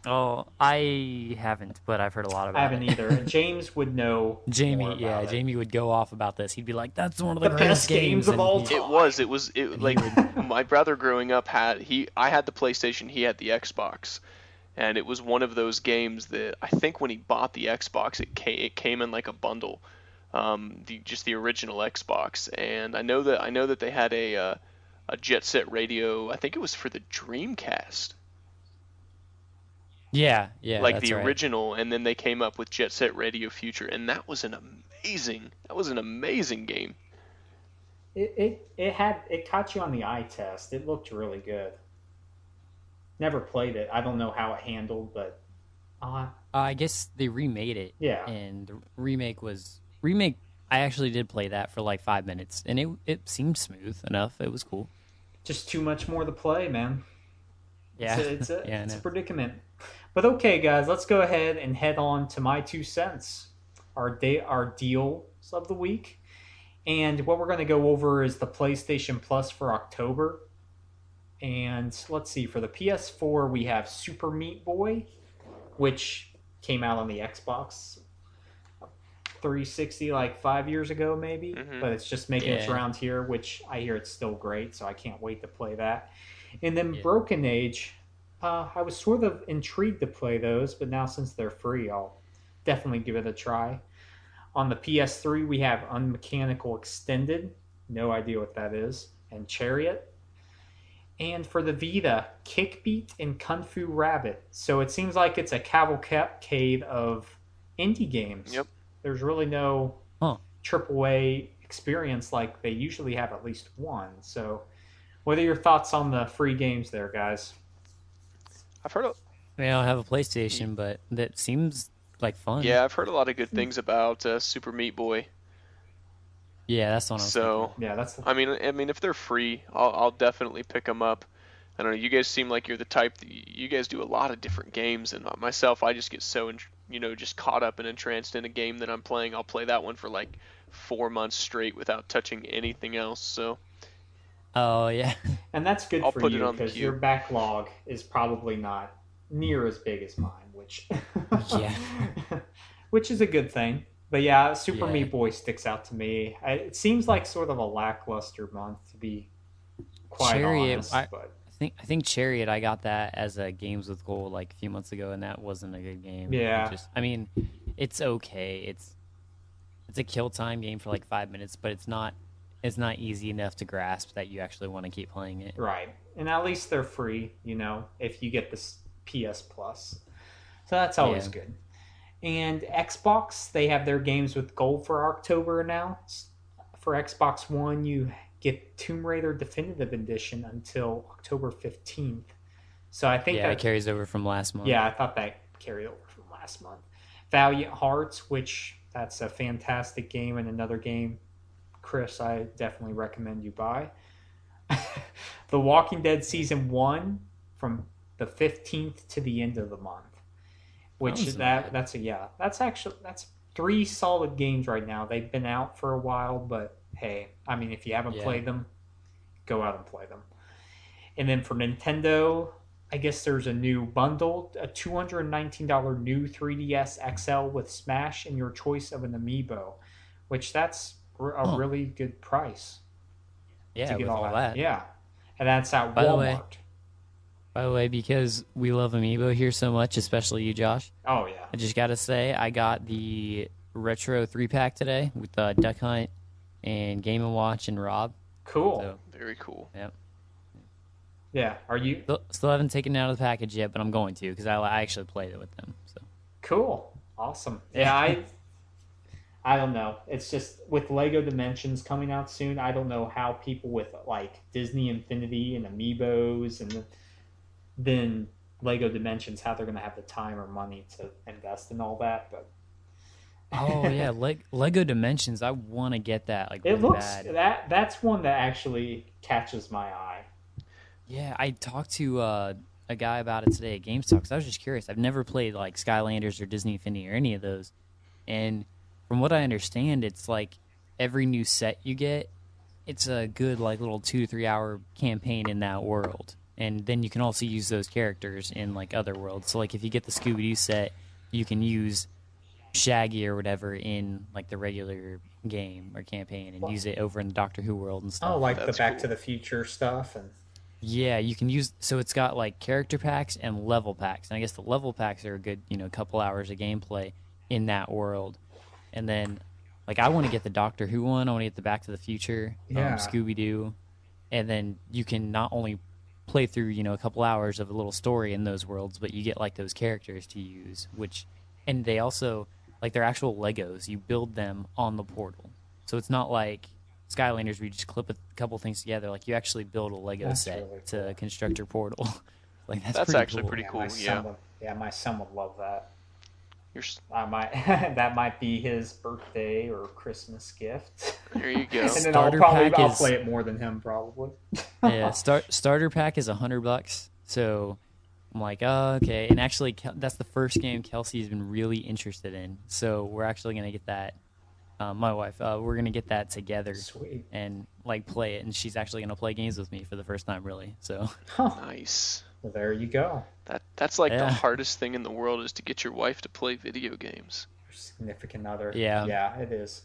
Oh, I haven't, but I've heard a lot about I haven't it. either. James would know. more Jamie, about it. Jamie would go off about this. He'd be like, "That's one of the The greatest best games of and all he- time. It like my brother growing up I had the PlayStation, he had the Xbox, and it was one of those games that I think when he bought the Xbox, it came in like a bundle, the original Xbox, and I know that they had a Jet Set Radio. I think it was for the Dreamcast. Yeah, Like that's the right. original, and then they came up with Jet Set Radio Future, and that was an amazing game. It caught you on the eye test. It looked really good. Never played it. I don't know how it handled, but I guess they remade it. Yeah. And the remake. I actually did play that for like 5 minutes, and it seemed smooth enough. It was cool. just too much more to play, man. Yeah, It's a yeah, I it's a know. predicament. But okay, guys, let's go ahead and head on to my 2 cents, our deals of the week. And what we're going to go over is the PlayStation Plus for October. And let's see, for the PS4, we have Super Meat Boy, which came out on the Xbox 360 like 5 years ago, maybe. But it's just making its Yeah. round here, which I hear it's still great, so I can't wait to play that. And then Yeah. Broken Age, I was sort of intrigued to play those, but now since they're free, I'll definitely give it a try. On the PS3, we have Unmechanical Extended. No idea what that is. And Chariot. And for the Vita, Kickbeat and Kung Fu Rabbit. So it seems like it's a cavalcade of indie games. Yep. There's really no Huh. AAA experience like they usually have at least one. So what are your thoughts on the free games there, guys? I've heard. I mean, I don't have a PlayStation, but that seems like fun. Yeah, I've heard a lot of good things about Super Meat Boy. Yeah, that's the one I was So, Yeah, that's I mean, if they're free, I'll definitely pick them up. I don't know. You guys seem like you're the type that you guys do a lot of different games, and myself, I just get so just caught up and entranced in a game that I'm playing. I'll play that one for like 4 months straight without touching anything else. So, Oh, yeah. and that's good I'll for put it you on the because queue. your backlog is probably not near as big as mine, which Yeah. which is a good thing. But yeah, Super Yeah. Meat Boy sticks out to me. It seems like sort of a lackluster month, to be quite Chariot, honest. But I think Chariot, I got that as a Games with Gold like a few months ago, and that wasn't a good game. Yeah. I mean, it's okay. It's a kill time game for like 5 minutes, but it's not it's not easy enough to grasp that you actually want to keep playing it. Right. And at least they're free, if you get this PS Plus. So that's always Yeah. good. And Xbox, they have their games with gold for October now. For Xbox One, you get Tomb Raider Definitive Edition until October 15th. So I think Yeah, it that carries over from last month. yeah, I thought that carried over from last month. Valiant Hearts, which that's a fantastic game and another game, Chris, I definitely recommend you buy. The Walking Dead season 1 from the 15th to the end of the month. Which was not bad. that's 3 solid games right now. They've been out for a while, but hey, I mean if you haven't Yeah. played them, go out and play them. And then for Nintendo, I guess there's a new bundle, a $219 new 3DS XL with Smash and your choice of an amiibo, which that's a Huh. really good price Yeah, to get with all all that. that. Yeah. And that's at By the way, Walmart. By the way, because we love Amiibo here so much, especially you, Josh, Oh yeah. I just gotta say I got the retro 3-pack today with Duck Hunt and Game and Watch and Rob. Cool. So Very cool. Yeah. Are you still haven't taken it out of the package yet, but I'm going to because I actually played it with them. So cool? Awesome. Yeah, I don't know. It's just with Lego Dimensions coming out soon. I don't know how people with like Disney Infinity and Amiibos and then Lego Dimensions how they're going to have the time or money to invest in all that. But oh yeah, Lego Dimensions. I want to get that like it really looks bad. that's one that actually catches my eye. Yeah, I talked to a guy about it today at GameStop because I was just curious. I've never played like Skylanders or Disney Infinity or any of those, and from what I understand, it's like every new set you get, it's a good like little 2 to 3 hour campaign in that world, and then you can also use those characters in like other worlds. So like if you get the Scooby Doo set, you can use Shaggy or whatever in like the regular game or campaign and use it over in the Doctor Who world and stuff. Oh, like That's the Back cool. to the Future stuff and Yeah, you can use so it's got like character packs and level packs. And I guess the level packs are a good, couple hours of gameplay in that world. And then like I want to get the Doctor Who one, I want to get the Back to the Future, Yeah. Scooby Doo. And then you can not only play through, a couple hours of a little story in those worlds, but you get like those characters to use, and they also like they're actual Legos. You build them on the portal. So it's not like Skylanders where you just clip a couple things together. Like you actually build a Lego That's set really to cool. construct your portal. Like that's That's pretty actually cool. pretty cool. my Yeah. son would, my son would love that. You're, I might that might be his birthday or Christmas gift. there you go. And then Starter pack I'll is- play it more than him probably. Yeah, starter pack is $100. So I'm like, oh, okay. And actually, that's the first game Kelsey's been really interested in. So we're actually gonna get that. My wife, we're gonna get that together Sweet. and like play it. And she's actually gonna play games with me for the first time, really. So Nice. Well, there you go. That's like the Yeah. hardest thing in the world is to get your wife to play video games. Your significant other. Yeah. Yeah, it is.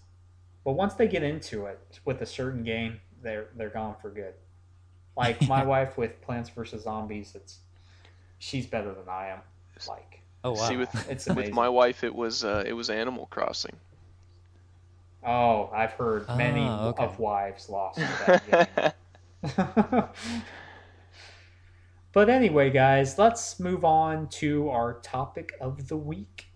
But once they get into it with a certain game, they're gone for good. Like my wife with Plants vs Zombies, she's better than I am. Like oh wow, See, with it's with amazing. my wife, it was Animal Crossing. Oh, I've heard many okay. of wives lost to that game. But anyway, guys, let's move on to our topic of the week.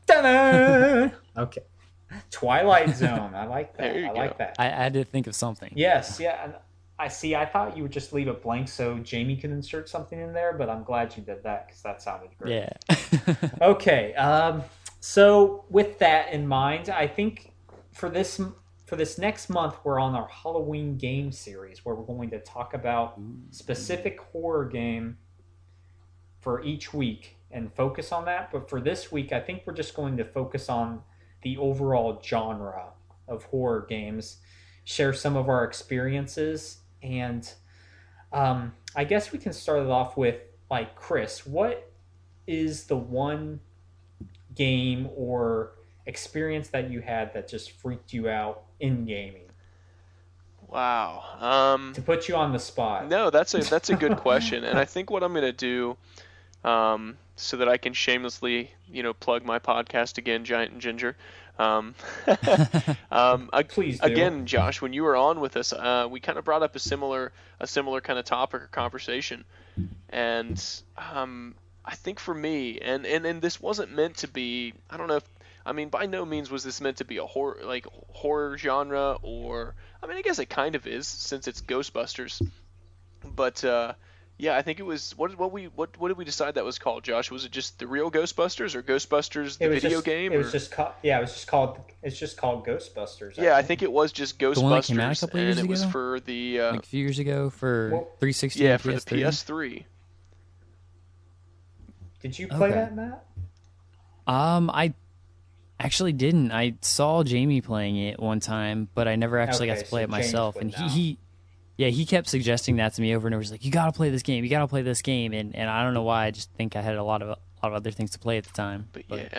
Ta-da! Okay. Twilight Zone. I like that. There you I like go. that. I had to think of something. Yes, yeah. And I see. I thought you would just leave it blank so Jamie could insert something in there, but I'm glad you did that because that sounded great. Yeah. Okay. So with that in mind, I think for this next month, we're on our Halloween game series where we're going to talk about specific horror game for each week and focus on that. But for this week, I think we're just going to focus on the overall genre of horror games, share some of our experiences, and I guess we can start it off with like Chris. What is the one game or experience that you had that just freaked you out in gaming? Wow. To put you on the spot. No, that's a good question, and I think what I'm gonna do so that I can shamelessly, plug my podcast again, Giant and Ginger. Um, Please do. again, Josh, when you were on with us, we kind of brought up a similar kind of topic or conversation, and I think for me, and this wasn't meant to be. I don't know if. I mean, by no means was this meant to be a horror genre, or I mean, I guess it kind of is since it's Ghostbusters. But yeah, I think it was what did we decide that was called, Josh? Was it just the real Ghostbusters or Ghostbusters the video game? It was just called. Yeah, it's just called Ghostbusters. Yeah, I think it was just Ghostbusters, the one that came out a couple years and it ago? was for the Like a few years ago for 360 yeah, and for the PS3. PS3. Did you play Okay. that, Matt? I actually didn't. I saw Jamie playing it one time, but I never actually got to play so it myself. James And would know. he kept suggesting that to me over and over. He's like, "You got to play this game. You got to play this game." And I don't know why. I just think I had a lot of other things to play at the time. But But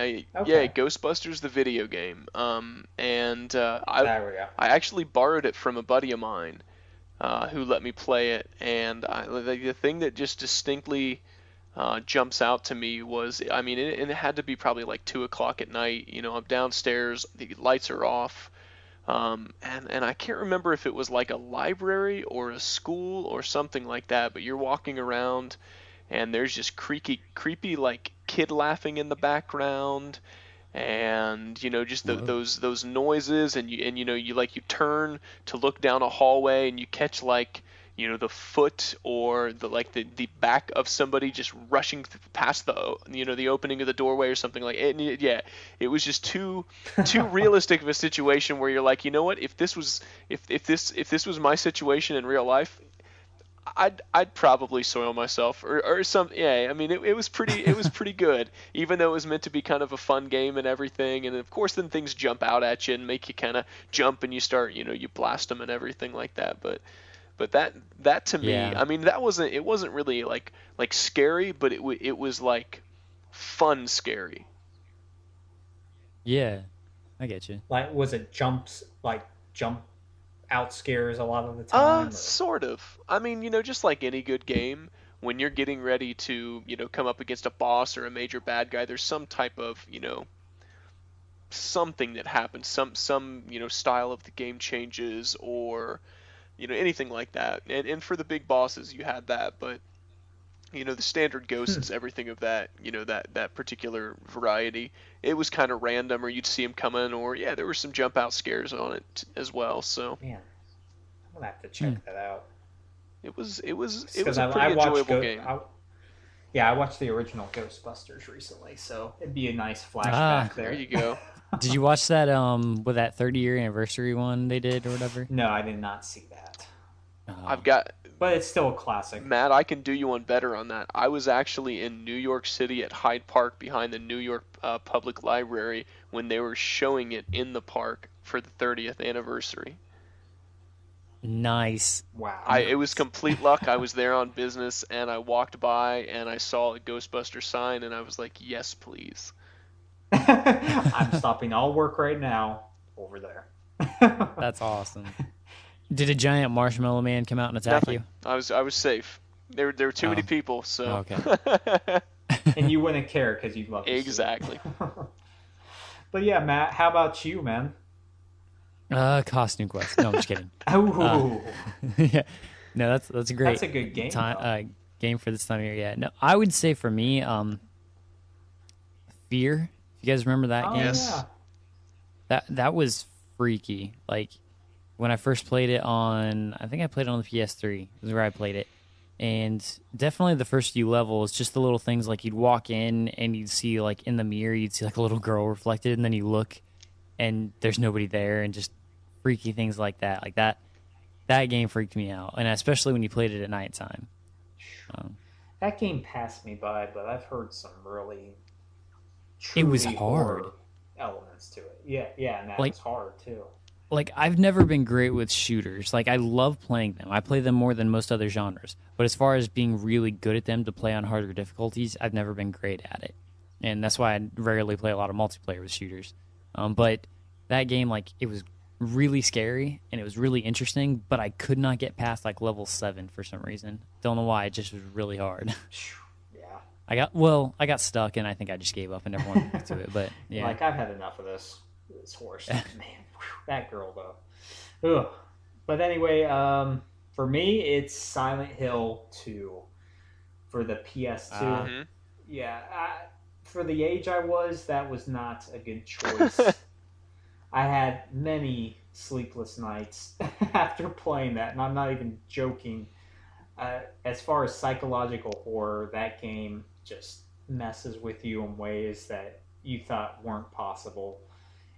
yeah, Ghostbusters the video game. And I There we go. I actually borrowed it from a buddy of mine, who let me play it. And the thing that just distinctly jumps out to me was, I mean, it had to be probably like 2 o'clock at night. I'm downstairs, the lights are off, and I can't remember if it was like a library or a school or something like that. But you're walking around, and there's just creepy like kid laughing in the background, and just those noises, and you turn to look down a hallway, and you catch like the foot or the back of somebody just rushing past the opening of the doorway or something like it. And yeah, it was just too realistic of a situation where you're like, you know what, if this was my situation in real life, I'd probably soil myself or some. Yeah, I mean it was pretty good, even though it was meant to be kind of a fun game and everything. And of course then things jump out at you and make you kind of jump, and you start you blast them and everything like that. But that to me, Yeah. I mean, it wasn't really like scary, but it was like fun scary. yeah, I get you. Like, was it jump out scares a lot of the time? Or- Sort of. I mean, just like any good game, when you're getting ready to, come up against a boss or a major bad guy, there's some type of, something that happens, some style of the game changes, or anything like that. And for the big bosses, you had that, but the standard ghosts, everything of that, that particular variety, it was kind of random, or you'd see them coming, or yeah, there were some jump out scares on it as well. So Man, I'm gonna have to check that out. it was a I pretty watched enjoyable game. I watched the original Ghostbusters recently, so it'd be a nice flashback there. There you go. Did you watch that with that 30-year anniversary one they did or whatever? No, I did not see that, I've got but it's still a classic. Matt, I can do you one better on that. I was actually in New York City at Hyde Park behind the New York Public Library when they were showing it in the park for the 30th anniversary. Nice. Wow. It was complete luck. I was there on business, and I walked by and I saw a Ghostbuster sign, and I was like, yes, please. I'm stopping all work right now over there. That's awesome. Did a giant marshmallow man come out and attack Nothing. you? I was safe. There were too many people, so. Okay. And you wouldn't care because you love Exactly. But yeah, Matt, how about you, man? Costume Quest. No, I'm just kidding. Oh, Yeah. No, that's a great. that's a good game. though. Game for this time of year. Yeah. No, I would say for me, Fear. You guys remember that Oh, game? Yes. yeah. That was freaky. Like when I first played it I think I played it on the PS3. Is where I played it, and definitely the first few levels, just the little things like you'd walk in and you'd see like in the mirror, you'd see like a little girl reflected, and then you look, and there's nobody there, and just freaky things like that. Like that game freaked me out, and especially when you played it at nighttime. That game passed me by, but I've heard some really. It was truly hard. horror elements to it. Yeah, and that Like- was hard too. Like I've never been great with shooters. Like I love playing them. I play them more than most other genres. But as far as being really good at them to play on harder difficulties, I've never been great at it. And that's why I rarely play a lot of multiplayer with shooters. But that game, like, it was really scary and it was really interesting, but I could not get past like level 7 for some reason. Don't know why. It just was really hard. Yeah, I got stuck, and I think I just gave up and never went back to it. But yeah, Like, I've had enough of this horse. Man, whew, that girl though. Ugh. But anyway, for me, it's Silent Hill 2 for the PS2. Mm-hmm. Yeah, for the age I was, that was not a good choice. I had many sleepless nights after playing that, and I'm not even joking. As far as psychological horror, that game just messes with you in ways that you thought weren't possible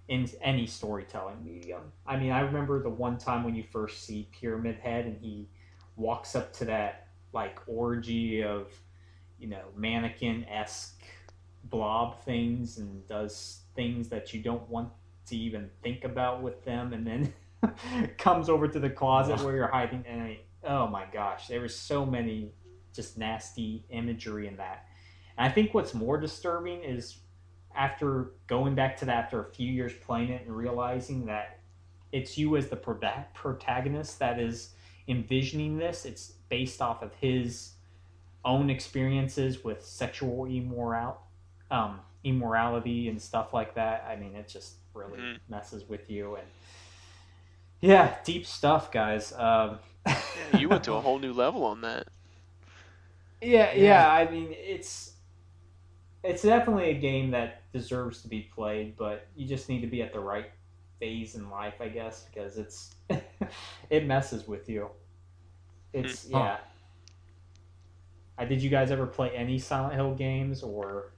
in any storytelling medium. I mean, I remember the one time when you first see Pyramid Head and he walks up to that like orgy of, mannequin esque blob things and does things that you don't want to even think about with them, and then comes over to the closet where you're hiding, and oh my gosh, there was so many just nasty imagery in that. And I think what's more disturbing is after going back to that after a few years playing it and realizing that it's you as the protagonist that is envisioning this. It's based off of his own experiences with sexual immorality and stuff like that. I mean, it just really messes with you. And yeah, deep stuff, guys. Yeah, you went to a whole new level on that. Yeah. I mean, it's definitely a game that deserves to be played, but you just need to be at the right phase in life, I guess, because it messes with you. It's yeah. Did you guys ever play any Silent Hill games, or?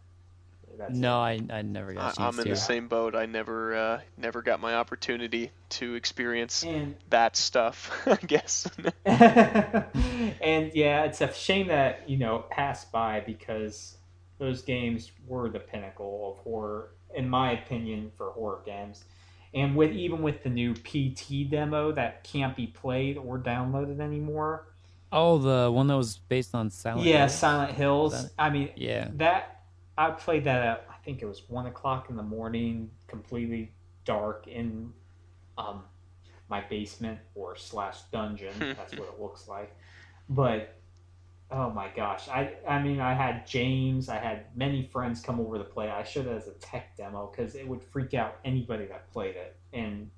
No, I never got a chance I'm in to. the same boat. I never got my opportunity to experience that stuff, I guess. And yeah, it's a shame that passed by, because those games were the pinnacle of horror, in my opinion, for horror games. And even with the new PT demo that can't be played or downloaded anymore. Oh, the one that was based on Silent Hills? Yeah, Silent Hills. I mean, yeah. I played that at, I think it was 1:00 in the morning, completely dark in my basement or / dungeon. That's what it looks like. But oh my gosh, I mean, I had James, I had many friends come over to play. I showed it as a tech demo because it would freak out anybody that played it, and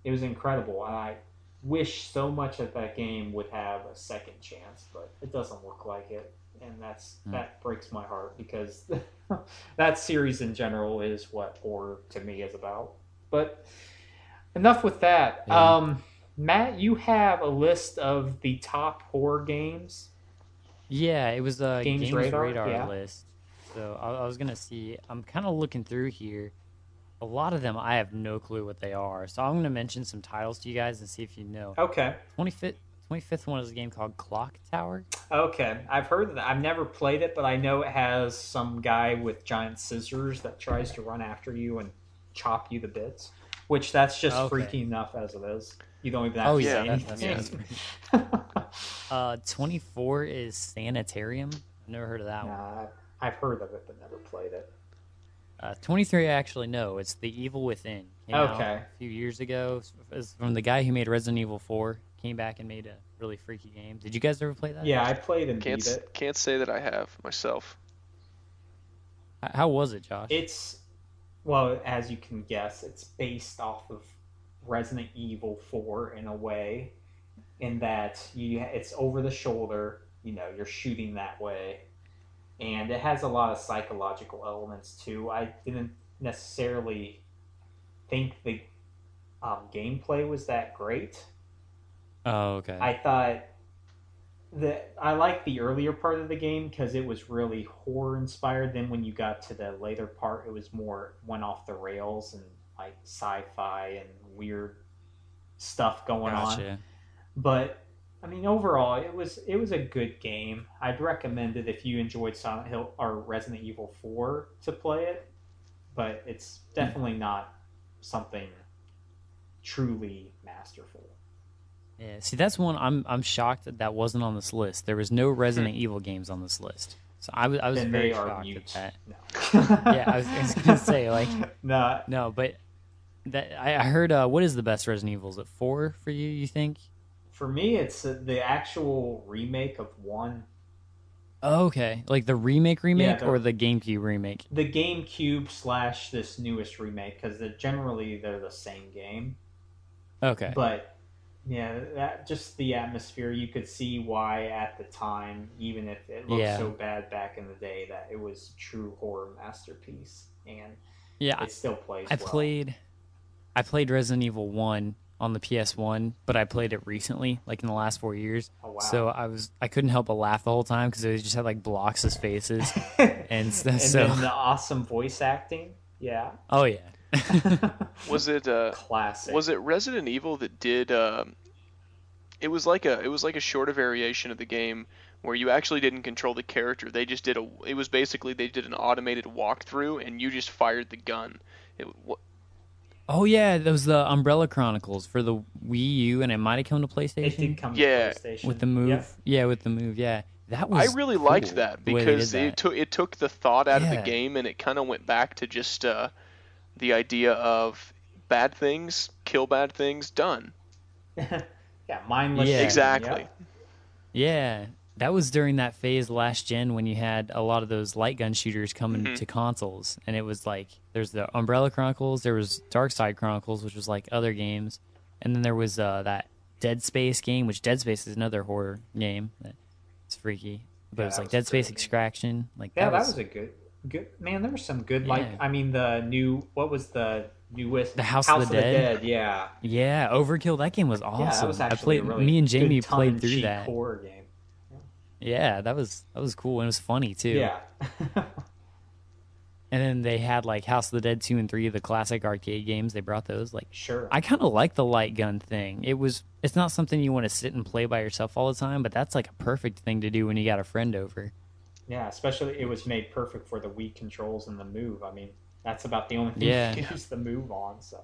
it was incredible. And I wish so much that game would have a second chance, but it doesn't look like it, and that breaks my heart, because that series in general is what horror to me is about. But enough with that. Yeah. Matt, you have a list of the top horror games. Yeah, it was a Games Radar yeah. list. So I was gonna see. I'm kind of looking through here. A lot of them I have no clue what they are. So I'm gonna mention some titles to you guys and see if you know. Okay. 25th one is a game called Clock Tower. Okay, I've heard of that. I've never played it, but I know it has some guy with giant scissors that tries to run after you and chop you to bits. Which that's just freaky enough as it is. You don't even have to say anything. That's 24 is Sanitarium. I've never heard of that one. I've heard of it, but never played it. 23, I actually know. It's The Evil Within. Came out a few years ago. It's from the guy who made Resident Evil 4. Came back and made a really freaky game. Did you guys ever play that? Yeah, I played and beat it. Can't say that I have myself. How was it, Josh? Well, as you can guess, it's based off of Resident Evil 4 in a way, in that it's over the shoulder, you're shooting that way, and it has a lot of psychological elements too. I didn't necessarily think the gameplay was that great. Oh, okay. I thought that I liked the earlier part of the game because it was really horror inspired. Then when you got to the later part, it was went off the rails and like sci-fi and weird stuff going on. But I mean, overall, it was a good game. I'd recommend it if you enjoyed Silent Hill or Resident Evil 4 to play it, but it's definitely not something truly masterful. Yeah, see, that's one I'm shocked that wasn't on this list. There was no Resident Evil games on this list, so I was very shocked at that. No. Yeah, I was gonna say no, but that I heard. What is the best Resident Evil? Is it 4 for you? You think? For me, it's the actual remake of 1. Oh, okay, like the remake Yeah, or the GameCube remake? the GameCube / this newest remake, because generally they're the same game. Okay. But yeah, that just the atmosphere. You could see why at the time, even if it looked Yeah. so bad back in the day, that it was a true horror masterpiece, and Yeah. it still plays I well. played Resident Evil 1 on the PS1, but I played it recently, like in the last 4 years. Oh wow! So I couldn't help but laugh the whole time because it just had like blocks of faces and stuff. And So then the awesome voice acting. Yeah. oh yeah. Was it Classic. was it Resident Evil that did it was like a shorter variation of the game where you actually didn't control the character. They just did it was basically they did an automated walkthrough and you just fired the gun. Oh yeah, that was the Umbrella Chronicles for the Wii U, and it might have come to PlayStation. It did come Yeah. to PlayStation. with the move. Yep. Yeah, with the move. Yeah, that was. I really cool, liked that the way they because did that. it took the thought out of the Yeah. game and it kind of went back to just the idea of bad things kill bad things done. Yeah, mindless. Yeah. shooting, Exactly. yep. Yeah, that was during that phase last gen when you had a lot of those light gun shooters coming Mhm. to consoles, and it was like there's the Umbrella Chronicles, there was Dark Side Chronicles, which was like other games, and then there was that Dead Space game, which Dead Space is another horror game. It's freaky, but Yeah, it's that like was a Dead Space great game. Extraction. Like Yeah, that was a good man. There were some good, like, Yeah. I mean, what was the newest? The House of the Dead? Yeah, yeah, Overkill. That game was yeah, awesome. that was I actually played. a really Me and Jamie good played through tongue-in-cheek that. horror game. Yeah, that was cool and it was funny too. Yeah, And then they had like House of the Dead 2 and 3, the classic arcade games. They brought those. Like sure. I kind of like the light gun thing. It's not something you want to sit and play by yourself all the time, but that's like a perfect thing to do when you got a friend over. Yeah, especially it was made perfect for the Wii controls and the Move. I mean, that's about the only thing Yeah. you can use the Move on. So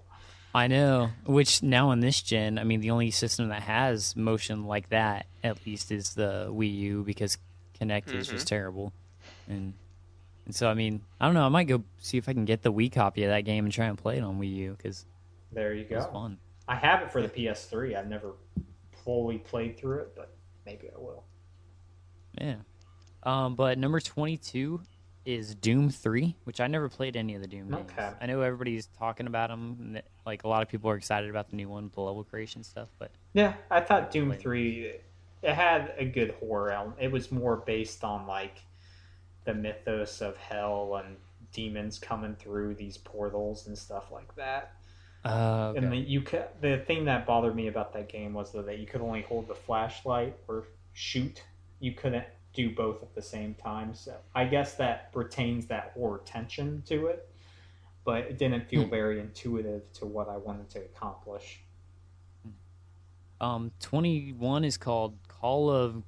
I know. Which now in this gen, I mean, the only system that has motion like that, at least, is the Wii U because Kinect is just terrible. And so, I mean, I don't know. I might go see if I can get the Wii copy of that game and try and play it on Wii U because there you it was go. fun. I have it for the PS3. I've never fully played through it, but maybe I will. Yeah. But number 22 is Doom 3, which I never played any of the Doom games. Okay. I know everybody's talking about them. Like, a lot of people are excited about the new one, the level creation stuff, but Yeah, I thought Doom Played. 3, it had a good horror element. It was more based on, like, the mythos of hell and demons coming through these portals and stuff like that. okay. And the thing that bothered me about that game was that you could only hold the flashlight or shoot. You couldn't do both at the same time. So I guess that retains that horror tension to it, but it didn't feel very intuitive to what I wanted to accomplish. 21 is called Call of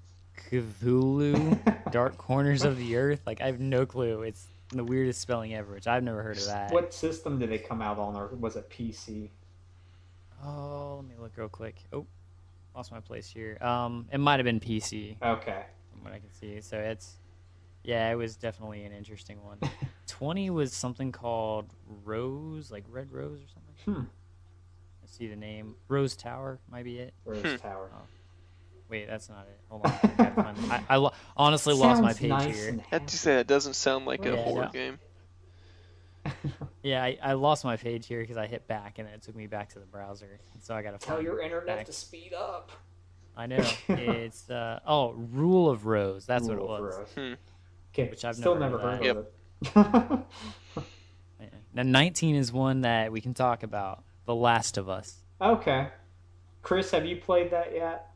Cthulhu, Dark Corners of the Earth. Like, I have no clue. It's the weirdest spelling ever, which I've never heard of that. What system did it come out on, or was it PC? Oh, let me look real quick. Oh, lost my place here. It might have been PC. Okay. From what I can see. So it was definitely an interesting one. 20 was something called Rose, like Red Rose or something. I see the name. Rose Tower might be it. Rose Tower. Oh. Wait, that's not it. Hold on. I gotta find it. I honestly lost my Sounds page nice here. and I have to say that doesn't sound like a Yeah, horror no. game. Yeah, I lost my page here because I hit back and then it took me back to the browser. So I gotta Tell find your it internet back. to speed up. I know. It's Rule of Rose. That's what it Rule of was. Rose. Okay. Which I've Still never never heard heard of of it. Yeah. Now 19 is one that we can talk about. The Last of Us. Okay. Chris, have you played that yet?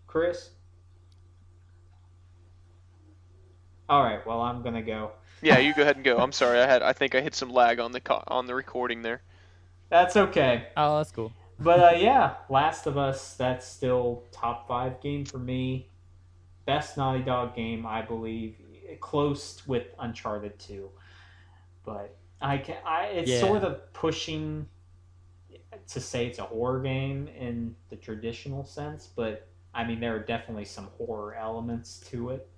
Chris? All right, well, I'm going to go. Yeah, you go ahead and go. I'm sorry. I think I hit some lag on the recording there. That's okay. Oh, that's cool. But yeah, Last of Us, that's still top 5 game for me. Best Naughty Dog game, I believe. Close with Uncharted 2. But it's Yeah. sort of pushing to say it's a horror game in the traditional sense, but I mean there are definitely some horror elements to it.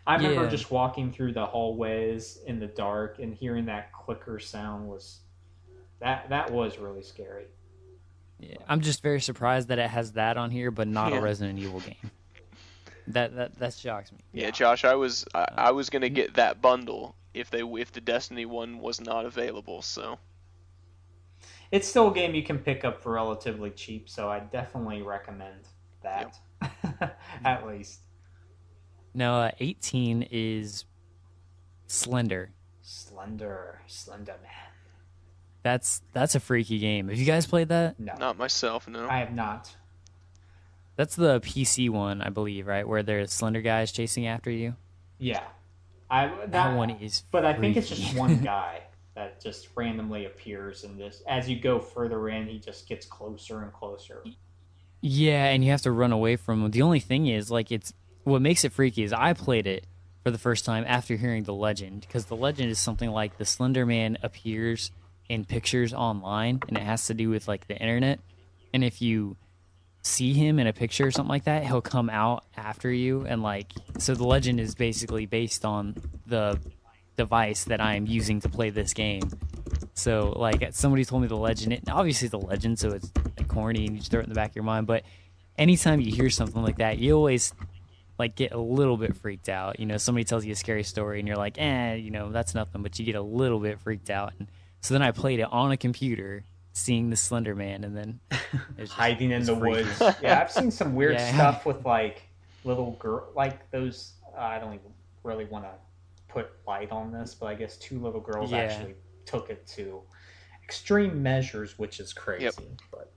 I remember Yeah. just walking through the hallways in the dark and hearing that clicker sound was really scary. Yeah. I'm just very surprised that it has that on here, but not Yeah. a Resident Evil game. That shocks me. Yeah, Josh, I was gonna get that bundle if the Destiny one was not available. So It's still a game you can pick up for relatively cheap, so I definitely recommend yep. that. At least. Now, 18 is Slender. Slender Man. That's a freaky game. Have you guys played that? No, Not myself, no. I have not. That's the PC one, I believe, right? Where there's Slender guys chasing after you. Yeah, That one is But I think it's freaky. just one guy that just randomly appears, and this as you go further in, he just gets closer and closer. Yeah, and you have to run away from him. The only thing is, like, it's what makes it freaky is I played it for the first time after hearing the legend, because the legend is something like the Slender Man appears in pictures online, and it has to do with like the internet. And if you see him in a picture or something like that, he'll come out after you, and like, so the legend is basically based on the device that I'm using to play this game. So like, somebody told me the legend, obviously the legend, so it's like corny and you just throw it in the back of your mind, but anytime you hear something like that, you always like get a little bit freaked out. You know, somebody tells you a scary story and you're like, you know, that's nothing, but you get a little bit freaked out. And so then I played it on a computer, seeing the Slender Man, and then hiding in the freaky. woods. Yeah, I've seen some weird Yeah. stuff with like little girl, like those. I don't even really want to put light on this, but I guess two little girls Yeah. actually took it to extreme measures, which is crazy. Yep. But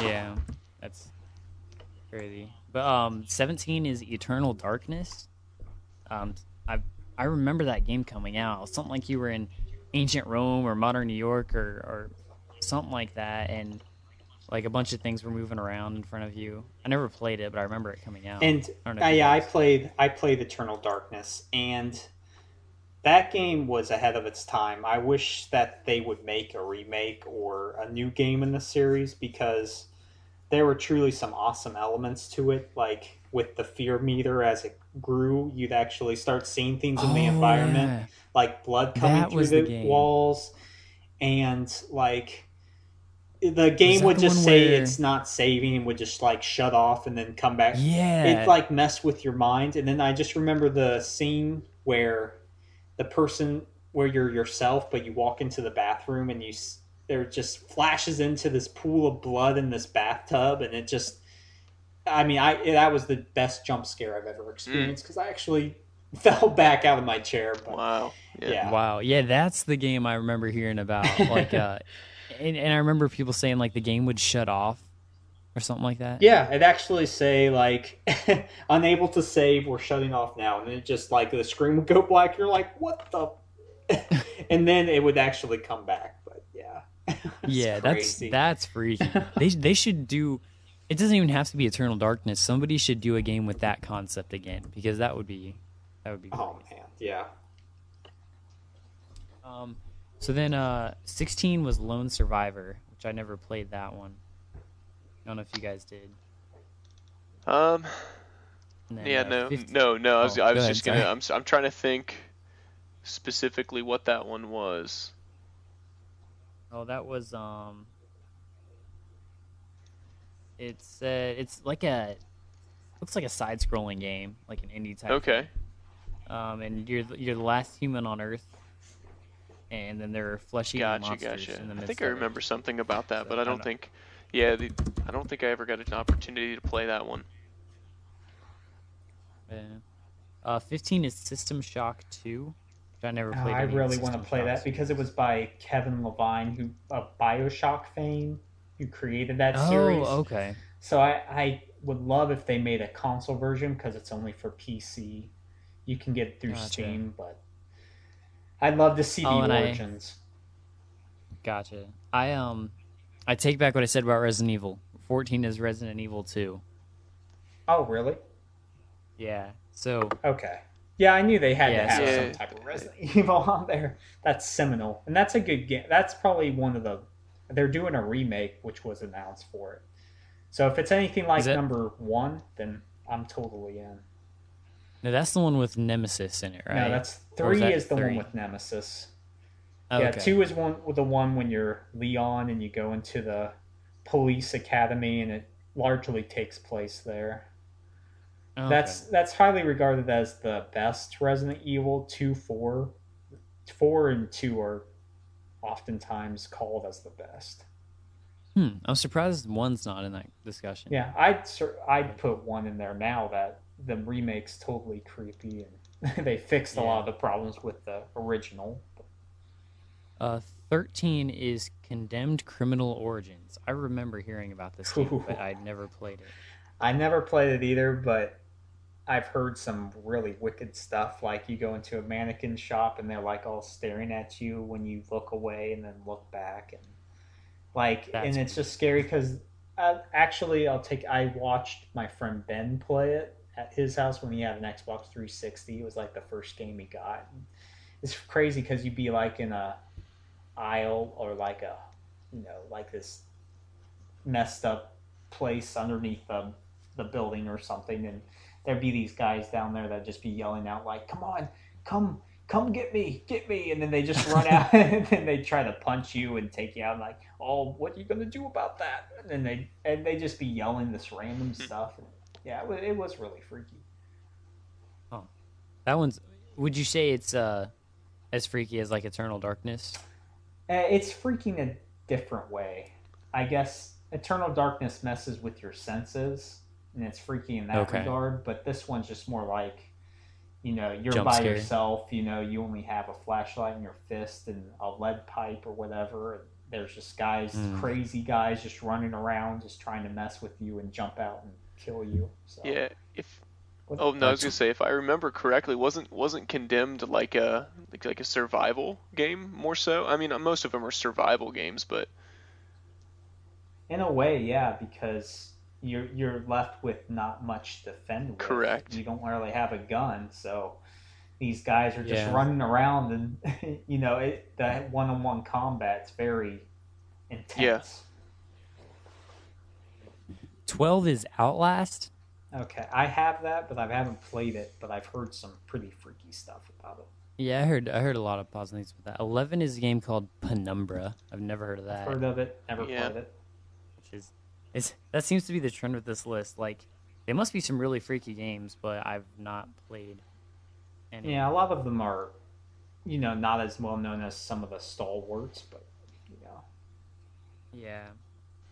Yeah, that's crazy. But 17 is Eternal Darkness. I remember that game coming out. Something like you were in ancient Rome or modern New York or something like that, and like a bunch of things were moving around in front of you. I never played it, but I remember it coming out. and I don't know if you yeah, guys- I played Eternal Darkness, and that game was ahead of its time. I wish that they would make a remake or a new game in the series, because there were truly some awesome elements to it. Like with the fear meter, as it grew, you'd actually start seeing things in the Oh, environment, yeah. like blood coming That through was the the game. walls, and like the game that would the just one say where- it's not saving and would just like shut off and then come back. Yeah. It like messed with your mind. And then I just remember the scene where the person, where you're yourself, but you walk into the bathroom and there just flashes into this pool of blood in this bathtub, and it just, I mean, that was the best jump scare I've ever experienced, because I actually fell back out of my chair. But Wow. yeah. Wow. Yeah, that's the game I remember hearing about. Like, and I remember people saying like the game would shut off or something like that. Yeah, it actually say like unable to save, we're shutting off now, and then it just like the screen would go black. You're like, what the? And then it would actually come back. But yeah, It's Yeah, crazy. that's freaky. They should do. It doesn't even have to be Eternal Darkness. Somebody should do a game with that concept again, because that would be great. Oh man, yeah. So then 16 was Lone Survivor, which I never played that one. I don't know if you guys did. Um. And then, Yeah. 15 No. I was Oh, I go was ahead, just gonna. sorry. I'm trying to think specifically what that one was. Oh, that was it's like looks like a side-scrolling game, like an indie type. Okay. And you're the last human on Earth, and then there are flesh-eating monsters Gotcha. in the I midst think I of it. remember something about that, So, but I I don't don't- think. Yeah, I don't think I ever got an opportunity to play that one. Yeah. 15 is System Shock 2, which I never played. I any really System want to play Shocks. that because it was by Kevin Levine, who of BioShock fame, who created that series. Oh, okay. So I would love if they made a console version, because it's only for PC. You can get it through Gotcha. Steam, but I'd love to see the and origins. Gotcha. I take back what I said about Resident Evil. 14 is Resident Evil 2. Oh, really? Yeah. So Okay. Yeah, I knew they had to have Yeah. some type of Resident Evil on there. That's seminal. And that's a good game. That's probably one of the... They're doing a remake, which was announced for it. So if it's anything like Is it? number 1, then I'm totally in. no, that's the one with Nemesis in it, right? No, that's Or 3 that is the one 3? with Nemesis. Oh, Yeah, okay. 2 is the one when you're Leon and you go into the police academy, and it largely takes place there. Okay. That's highly regarded as the best Resident Evil. 2, 4, 4 and 2 are oftentimes called as the best. I'm surprised one's not in that discussion. Yeah, I'd put one in there now that the remake's totally creepy and they fixed a lot Yeah. of the problems with the original. Uh, 13 is Condemned Criminal Origins. I remember hearing about this game, but I'd never played it. I never played it either, but I've heard some really wicked stuff. Like you go into a mannequin shop and they're like all staring at you when you look away and then look back, and That's it's just creepy. scary because actually I watched my friend Ben play it at his house when he had an Xbox 360. It was like the first game he got. It's crazy because you'd be like in a aisle or like a like this messed up place underneath the building or something, and there'd be these guys down there that just be yelling out like, "Come on, come get me!" And then they just run out and then they try to punch you and take you out. And like, "Oh, what are you gonna do about that?" And then they just be yelling this random stuff. And yeah, it was really freaky. Oh, that one's. Would you say it's as freaky as like Eternal Darkness? It's freaking a different way, I guess. Eternal Darkness messes with your senses, and it's freaky in that Okay. regard. But this one's just more like, you're Jump by scare. yourself. You only have a flashlight in your fist and a lead pipe or whatever. And there's just Mm. crazy guys, just running around, just trying to mess with you and jump out and kill you. So, Yeah. If what? Oh no, I was That's gonna say if I remember correctly, wasn't Condemned like a survival game more so? I mean, most of them are survival games, but In a way, yeah, because you're left with not much to defend with. correct. You don't really have a gun, so these guys are just yeah. running around, and that one-on-one combat's very Yeah. intense. 12 is Outlast. Okay, I have that, but I haven't played it. But I've heard some pretty freaky stuff about it. Yeah, I heard a lot of positive things about that. 11 is a game called Penumbra. I've never heard of I've that. heard of it, never Yeah. played it. Which is that seems to be the trend with this list. Like, they must be some really freaky games, but I've not played any of Yeah, a them. lot of them are, not as well known as some of the stalwarts, but you know, Yeah.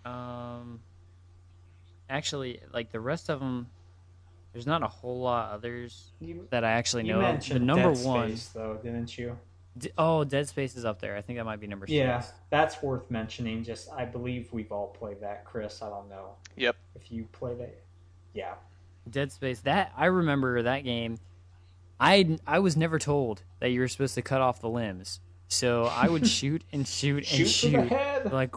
Um. Actually, like the rest of them, there's not a whole lot others you that I actually you know of. The mentioned number Dead one, Space though, didn't you? Dead Space is up there. I think that might be number Yeah, six. that's worth mentioning. Just I believe we've all played that, Chris. I don't know Yep. if you played it. Yeah. Dead Space. That I remember that game. I was never told that you were supposed to cut off the limbs, so I would shoot and shoot and Shoot for the shoot. head. Like,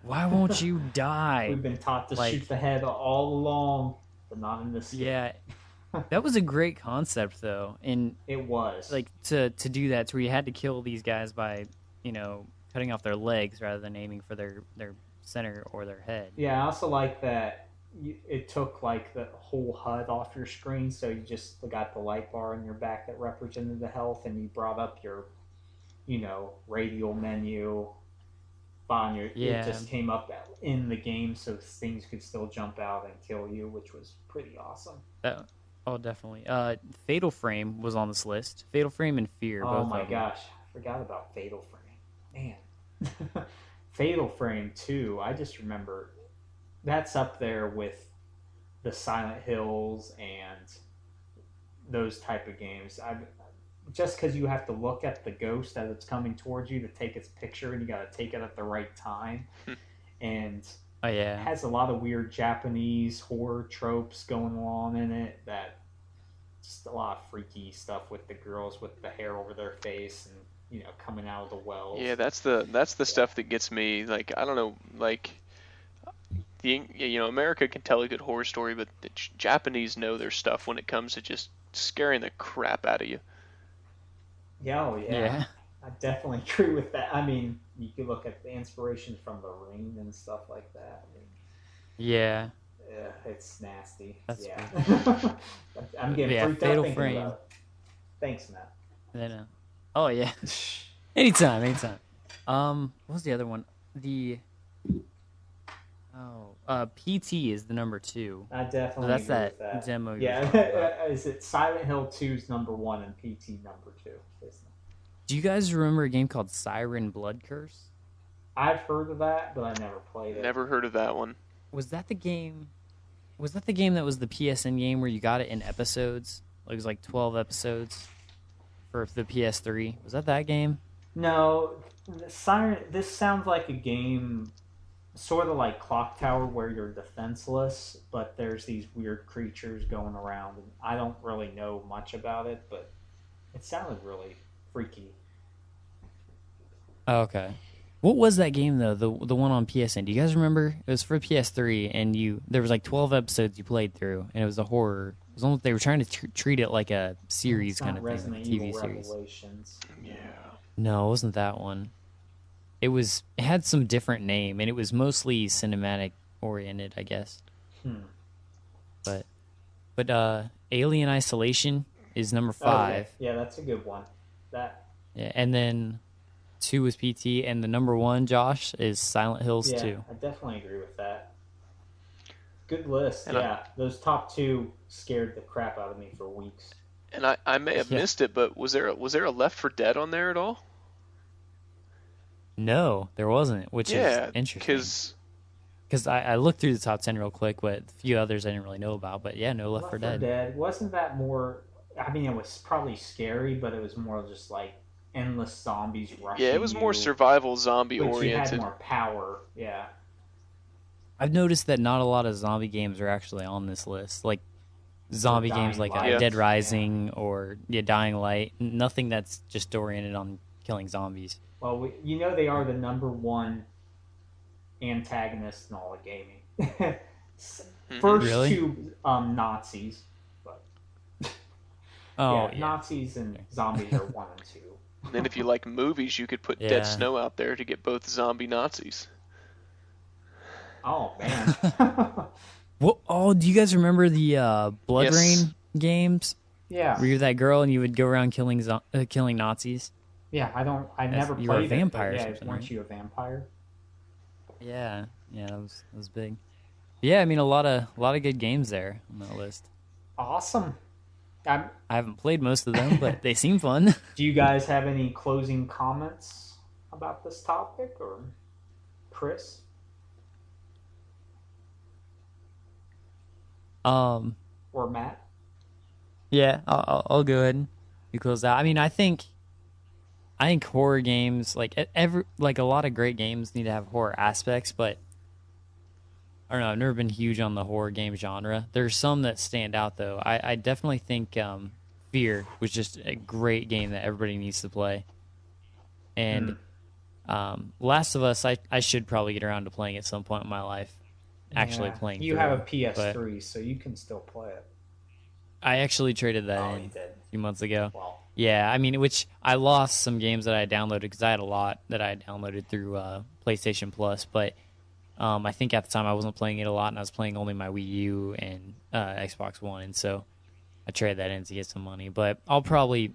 why won't you die? We've been taught to Like, shoot the head all along, but not in this game. yeah, that was a great concept though, and It was. like to do that, to where you had to kill these guys by cutting off their legs rather than aiming for their center or their head. Yeah, I also like that it took like the whole HUD off your screen, so you just got the light bar in your back that represented the health, and you brought up your, radial menu. On your, it Yeah, just came up in the game, so things could still jump out and kill you, which was pretty awesome. that, oh definitely. Fatal Frame was on this list. Fatal Frame and Fear, Oh both my of them. gosh, I forgot about Fatal Frame. Man, Fatal Frame 2, I just remember that's up there with the Silent Hills and those type of games. Just because you have to look at the ghost as it's coming towards you to take its picture, and you got to take it at the right time, and it Oh yeah, has a lot of weird Japanese horror tropes going on in it. That just a lot of freaky stuff with the girls with the hair over their face and coming out of the wells. Yeah, that's the Yeah, stuff that gets me. Like I don't know, like America can tell a good horror story, but the Japanese know their stuff when it comes to just scaring the crap out of you. yeah, oh yeah. yeah, I definitely agree with that. I mean, you could look at the inspiration from The Ring and stuff like that. I mean, yeah. it's nasty. That's Yeah. weird. I'm getting Yeah, freaked out Fatal thinking Frame. about it. Thanks, Matt. Then, oh yeah, anytime. What was the other one? The PT is the number 2. I definitely So that's agree that with that. demo you were Yeah, talking about. is it Silent Hill 2's number 1 and PT number 2? Do you guys remember a game called Siren Blood Curse? I've heard of that, but I never played it. Never heard of that one. Was that the game? Was that the game that was the PSN game where you got it in episodes? It was like 12 episodes for the PS3. Was that game? No, Siren. This sounds like a game, sort of like Clock Tower, where you're defenseless, but there's these weird creatures going around, and I don't really know much about it, but it sounded really freaky. Oh, okay. What was that game though? The one on PSN. Do you guys remember? It was for PS3, and there was like 12 episodes you played through, and it was a horror. It was almost, they were trying to treat it like a series kind of thing, like a TV series. Revelations. Yeah. No, it wasn't that one. It had some different name, and it was mostly cinematic oriented, I guess. But Alien Isolation is number 5. Yeah, that's a good one. Yeah, and then 2 was PT, and the number 1, Josh, is Silent Hills 2. Yeah, I definitely agree with that. Good list. And those top 2 scared the crap out of me for weeks. And I may have missed it, but was there a Left 4 Dead on there at all? No, there wasn't, which is interesting. Because I looked through the top 10 real quick, but a few others I didn't really know about. But yeah, no Left 4 Dead. Wasn't that more... I mean, it was probably scary, but it was more just like endless zombies rushing. Yeah, it was more survival zombie but oriented. You had more power, yeah. I've noticed that not a lot of zombie games are actually on this list. Like zombie games like Dead Rising or Dying Light. Nothing that's just oriented on killing zombies. Well, they are the number 1 antagonist in all of gaming. First really? 2 Nazis. Oh, yeah. Nazis and zombies are 1 and 2. And then if you like movies, you could put Dead Snow out there to get both zombie Nazis. Oh, man. What? Oh, do you guys remember the Blood Rain games? Yeah. Where you're that girl and you would go around killing Nazis? Yeah, I never played you were a vampire it. Or something, weren't right? you a vampire? Yeah, that was big. Yeah, I mean a lot of good games there on that list. Awesome. I haven't played most of them, but they seem fun. Do you guys have any closing comments about this topic, or Chris? Or Matt? Yeah, I'll go ahead and close out. I mean, I think horror games, like a lot of great games need to have horror aspects, but I don't know. I've never been huge on the horror game genre. There's some that stand out though. I definitely think Fear was just a great game that everybody needs to play. And Last of Us, I should probably get around to playing at some point in my life. Actually playing. You have a PS3, so you can still play it. I actually traded that in you did. a few months ago. Well, yeah, I mean, which I lost some games that I downloaded because I had a lot that I downloaded through PlayStation Plus, but I think at the time I wasn't playing it a lot, and I was playing only my Wii U and Xbox One, and so I traded that in to get some money. But I'll probably,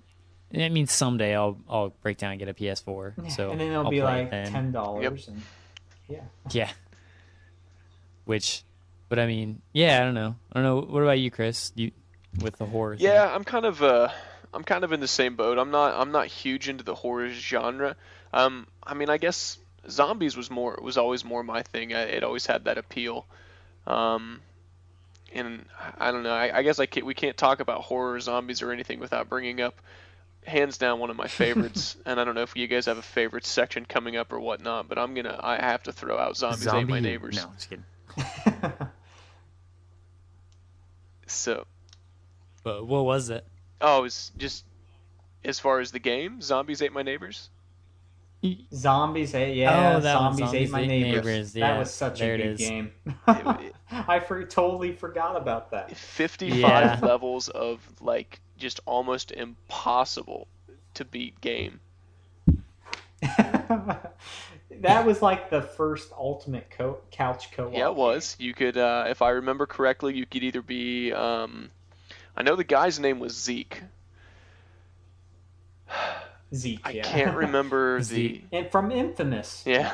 someday I'll break down and get a PS4. yeah. So and then it'll I'll be play like it then. $10, Yep. and Yeah. But I mean, yeah, I don't know. What about you, Chris? You with the horror? Yeah, I'm kind of in the same boat. I'm not huge into the horror genre. I mean, I guess zombies was always more my thing. It always had that appeal. And I don't know. I guess we can't talk about horror, zombies, or anything without bringing up, hands down, one of my favorites. And I don't know if you guys have a favorite section coming up or whatnot, but I have to throw out Zombies Ate My Neighbors. No, just kidding. So. But what was it? Oh, it's just as far as the game, Zombies Ate My Neighbors. Zombies Ate My Neighbors. Yeah, that was such a good game. Totally forgot about that. 55 levels of like just almost impossible to beat game. That was like the first ultimate couch co-op. Yeah, it was. You could, if I remember correctly, you could either be. I know the guy's name was Zeke. Zeke, I yeah. can't remember Zeke. the. And from Infamous. Yeah,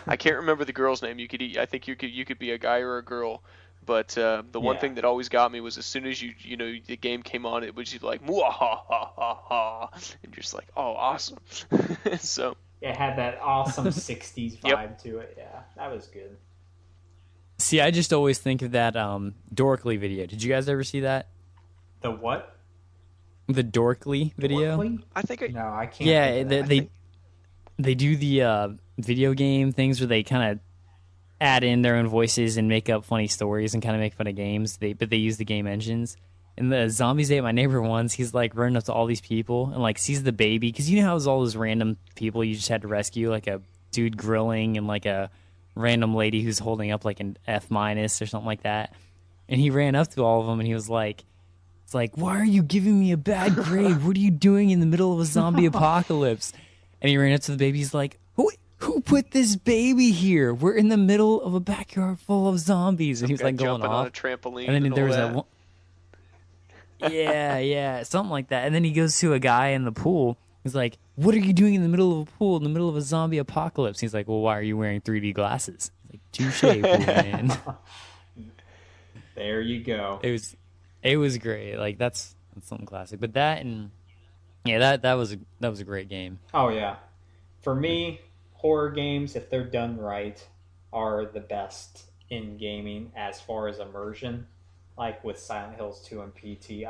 I can't remember the girl's name. I think you could be a guy or a girl. But the one Yeah. thing that always got me was as soon as the game came on, it was just like "Mwah, ha ha ha ha," and you're just like, oh, awesome. So, It had that awesome 60s yep. vibe to it. Yeah, that was good. See, I just always think of that Dorkly video. Did you guys ever see that? The what? The Dorkly video? Dorkly? I think I, No, I can't think Yeah, of they that. I they, think they do the video game things where they kind of add in their own voices and make up funny stories and kind of make fun of games. But they use the game engines. And the Zombies Ate My Neighbor ones, he's like running up to all these people and like sees the baby because you know how it was all those random people you just had to rescue, like a dude grilling and like a random lady who's holding up like an F minus or something like that. And he ran up to all of them and he was like, "It's like, why are you giving me a bad grade? What are you doing in the middle of a zombie apocalypse?" And he ran up to the baby. He's like, who put this baby here? We're in the middle of a backyard full of zombies. And he was guy like going jumping on a off. trampoline And then there all was that. that one. Yeah, something like that. And then he goes to a guy in the pool. He's like, "What are you doing in the middle of a pool in the middle of a zombie apocalypse?" He's like, "Well, why are you wearing 3D glasses?" He's like, "Touche, pool man." There you go. It was great. Like that's something classic. But that and yeah, that was a great game. Oh, yeah. For me, horror games, if they're done right, are the best in gaming as far as immersion. Like with Silent Hills 2 and PT,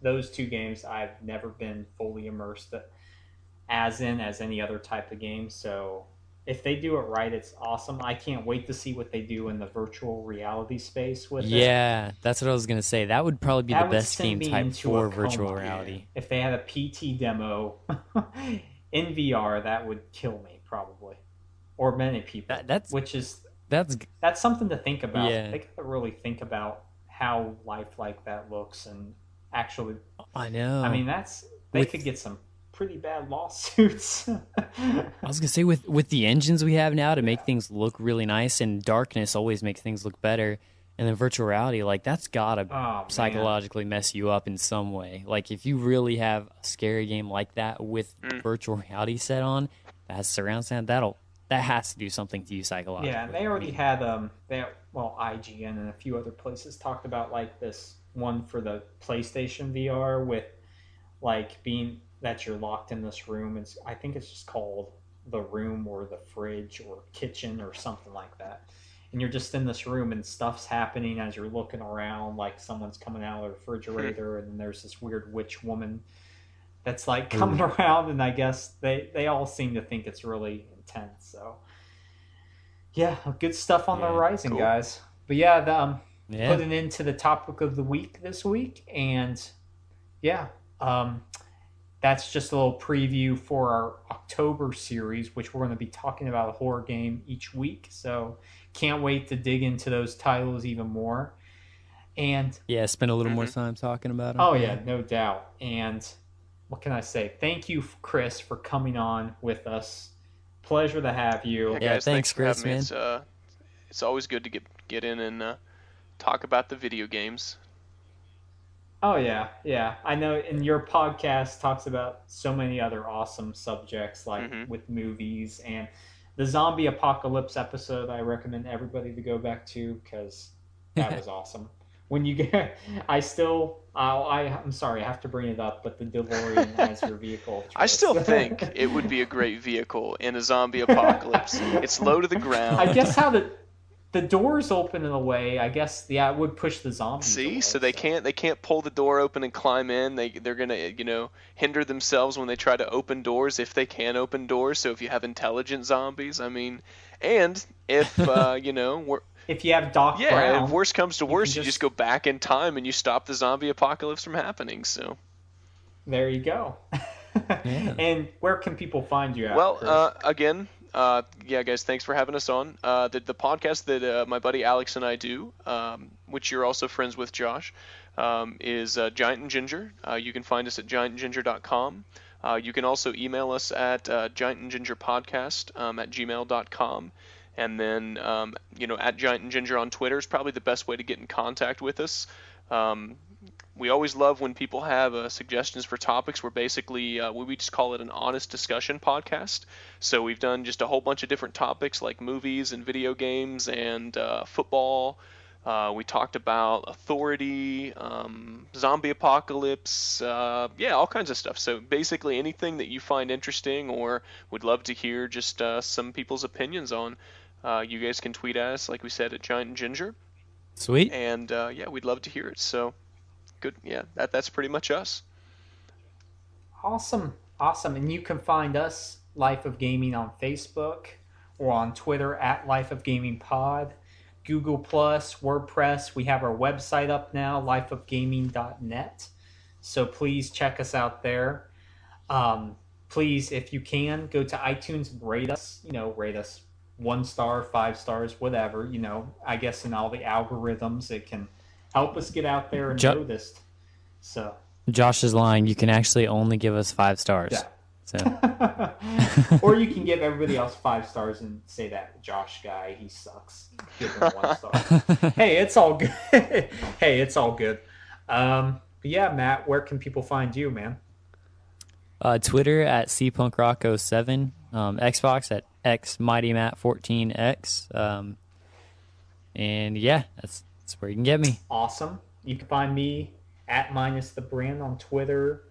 those two games I've never been fully immersed as any other type of game. So if they do it right, it's awesome. I can't wait to see what they do in the virtual reality space with it. Yeah, that's what I was gonna say. That would probably be That the would best send game me type into for a virtual coma. reality. If they had a PT demo in VR, that would kill me probably, or many people. That's That's something to think about. yeah. They got to really think about how life like that looks, and actually, I know. I mean, they With- could get some pretty bad lawsuits. I was gonna say with the engines we have now to make things look really nice, and darkness always makes things look better. And then virtual reality, like that's gotta Oh, psychologically mess you up in some way. Like if you really have a scary game like that with virtual reality set on, that has surround sound, that has to do something to you psychologically. Yeah, and they already had IGN and a few other places talked about like this one for the PlayStation VR with like being that you're locked in this room. I think it's just called the room or the fridge or kitchen or something like that. And you're just in this room and stuff's happening as you're looking around, like someone's coming out of the refrigerator, and then there's this weird witch woman that's like coming around, and I guess they all seem to think it's really intense. So yeah, good stuff on the horizon, cool. guys. But yeah, Yeah. putting into the topic of the week this week, and yeah, that's just a little preview for our October series, which we're going to be talking about a horror game each week. So can't wait to dig into those titles even more. And Yeah, spend a little more time talking about them. oh yeah, no doubt. And what can I say? Thank you, Chris, for coming on with us. Pleasure to have you. Yeah, Yeah, guys, thanks, for having Chris, me. man. It's always good to get in and talk about the video games. Oh yeah. I know. And your podcast talks about so many other awesome subjects, like with movies and the zombie apocalypse episode. I recommend everybody to go back to because that was awesome. When you get, I'm sorry, I have to bring it up, but the DeLorean as your vehicle. I still think it would be a great vehicle in a zombie apocalypse. It's low to the ground. I guess how the doors open in a way. I guess it would push the zombies. See, away, so they can't pull the door open and climb in. They're gonna hinder themselves when they try to open doors if they can open doors. So if you have intelligent zombies, I mean, and if we're if you have Doc yeah, Brown, if worst comes to worst, you just just go back in time and you stop the zombie apocalypse from happening. So there you go. Yeah. And where can people find you at? well, again. Yeah, guys, thanks for having us on. The podcast that my buddy Alex and I do, which you're also friends with, Josh, is Giant and Ginger. You can find us at giantandginger.com. You can also email us at giantandgingerpodcast at gmail.com. And then, at Giant and Ginger on Twitter is probably the best way to get in contact with us. We always love when people have suggestions for topics. We're basically we just call it an honest discussion podcast. So we've done just a whole bunch of different topics like movies and video games and football. We talked about authority, zombie apocalypse, yeah, all kinds of stuff. So basically anything that you find interesting or would love to hear just some people's opinions on, you guys can tweet at us, like we said, at Giant and Ginger. Sweet. And yeah, we'd love to hear it. So good. Yeah, that's pretty much us. Awesome. And you can find us, Life of Gaming, on Facebook or on Twitter at Life of Gaming Pod. Google Plus, WordPress. We have our website up now, lifeofgaming.net. So please check us out there. Please, if you can, go to iTunes and rate us. Rate us 1 star, 5 stars, whatever. I guess in all the algorithms, it can help us get out there and noticed. So Josh is lying. You can actually only give us 5 stars. Yeah. So. Or you can give everybody else 5 stars and say that Josh guy, he sucks. Give him 1 star. Hey, it's all good. It's all good. But yeah, Matt, where can people find you, man? Twitter at cpunkrock07, Xbox at xmightymatt14x, and yeah, that's where you can get me. Awesome. You can find me at -the_Brant on Twitter.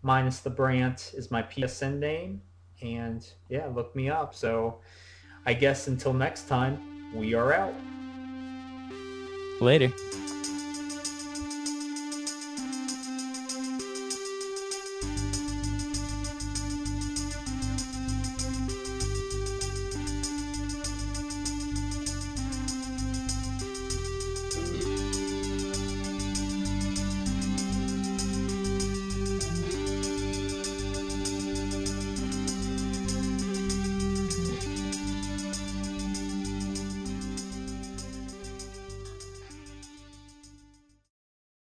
-the_Brant is my PSN name, and yeah, look me up. So I guess until next time, we are out. Later.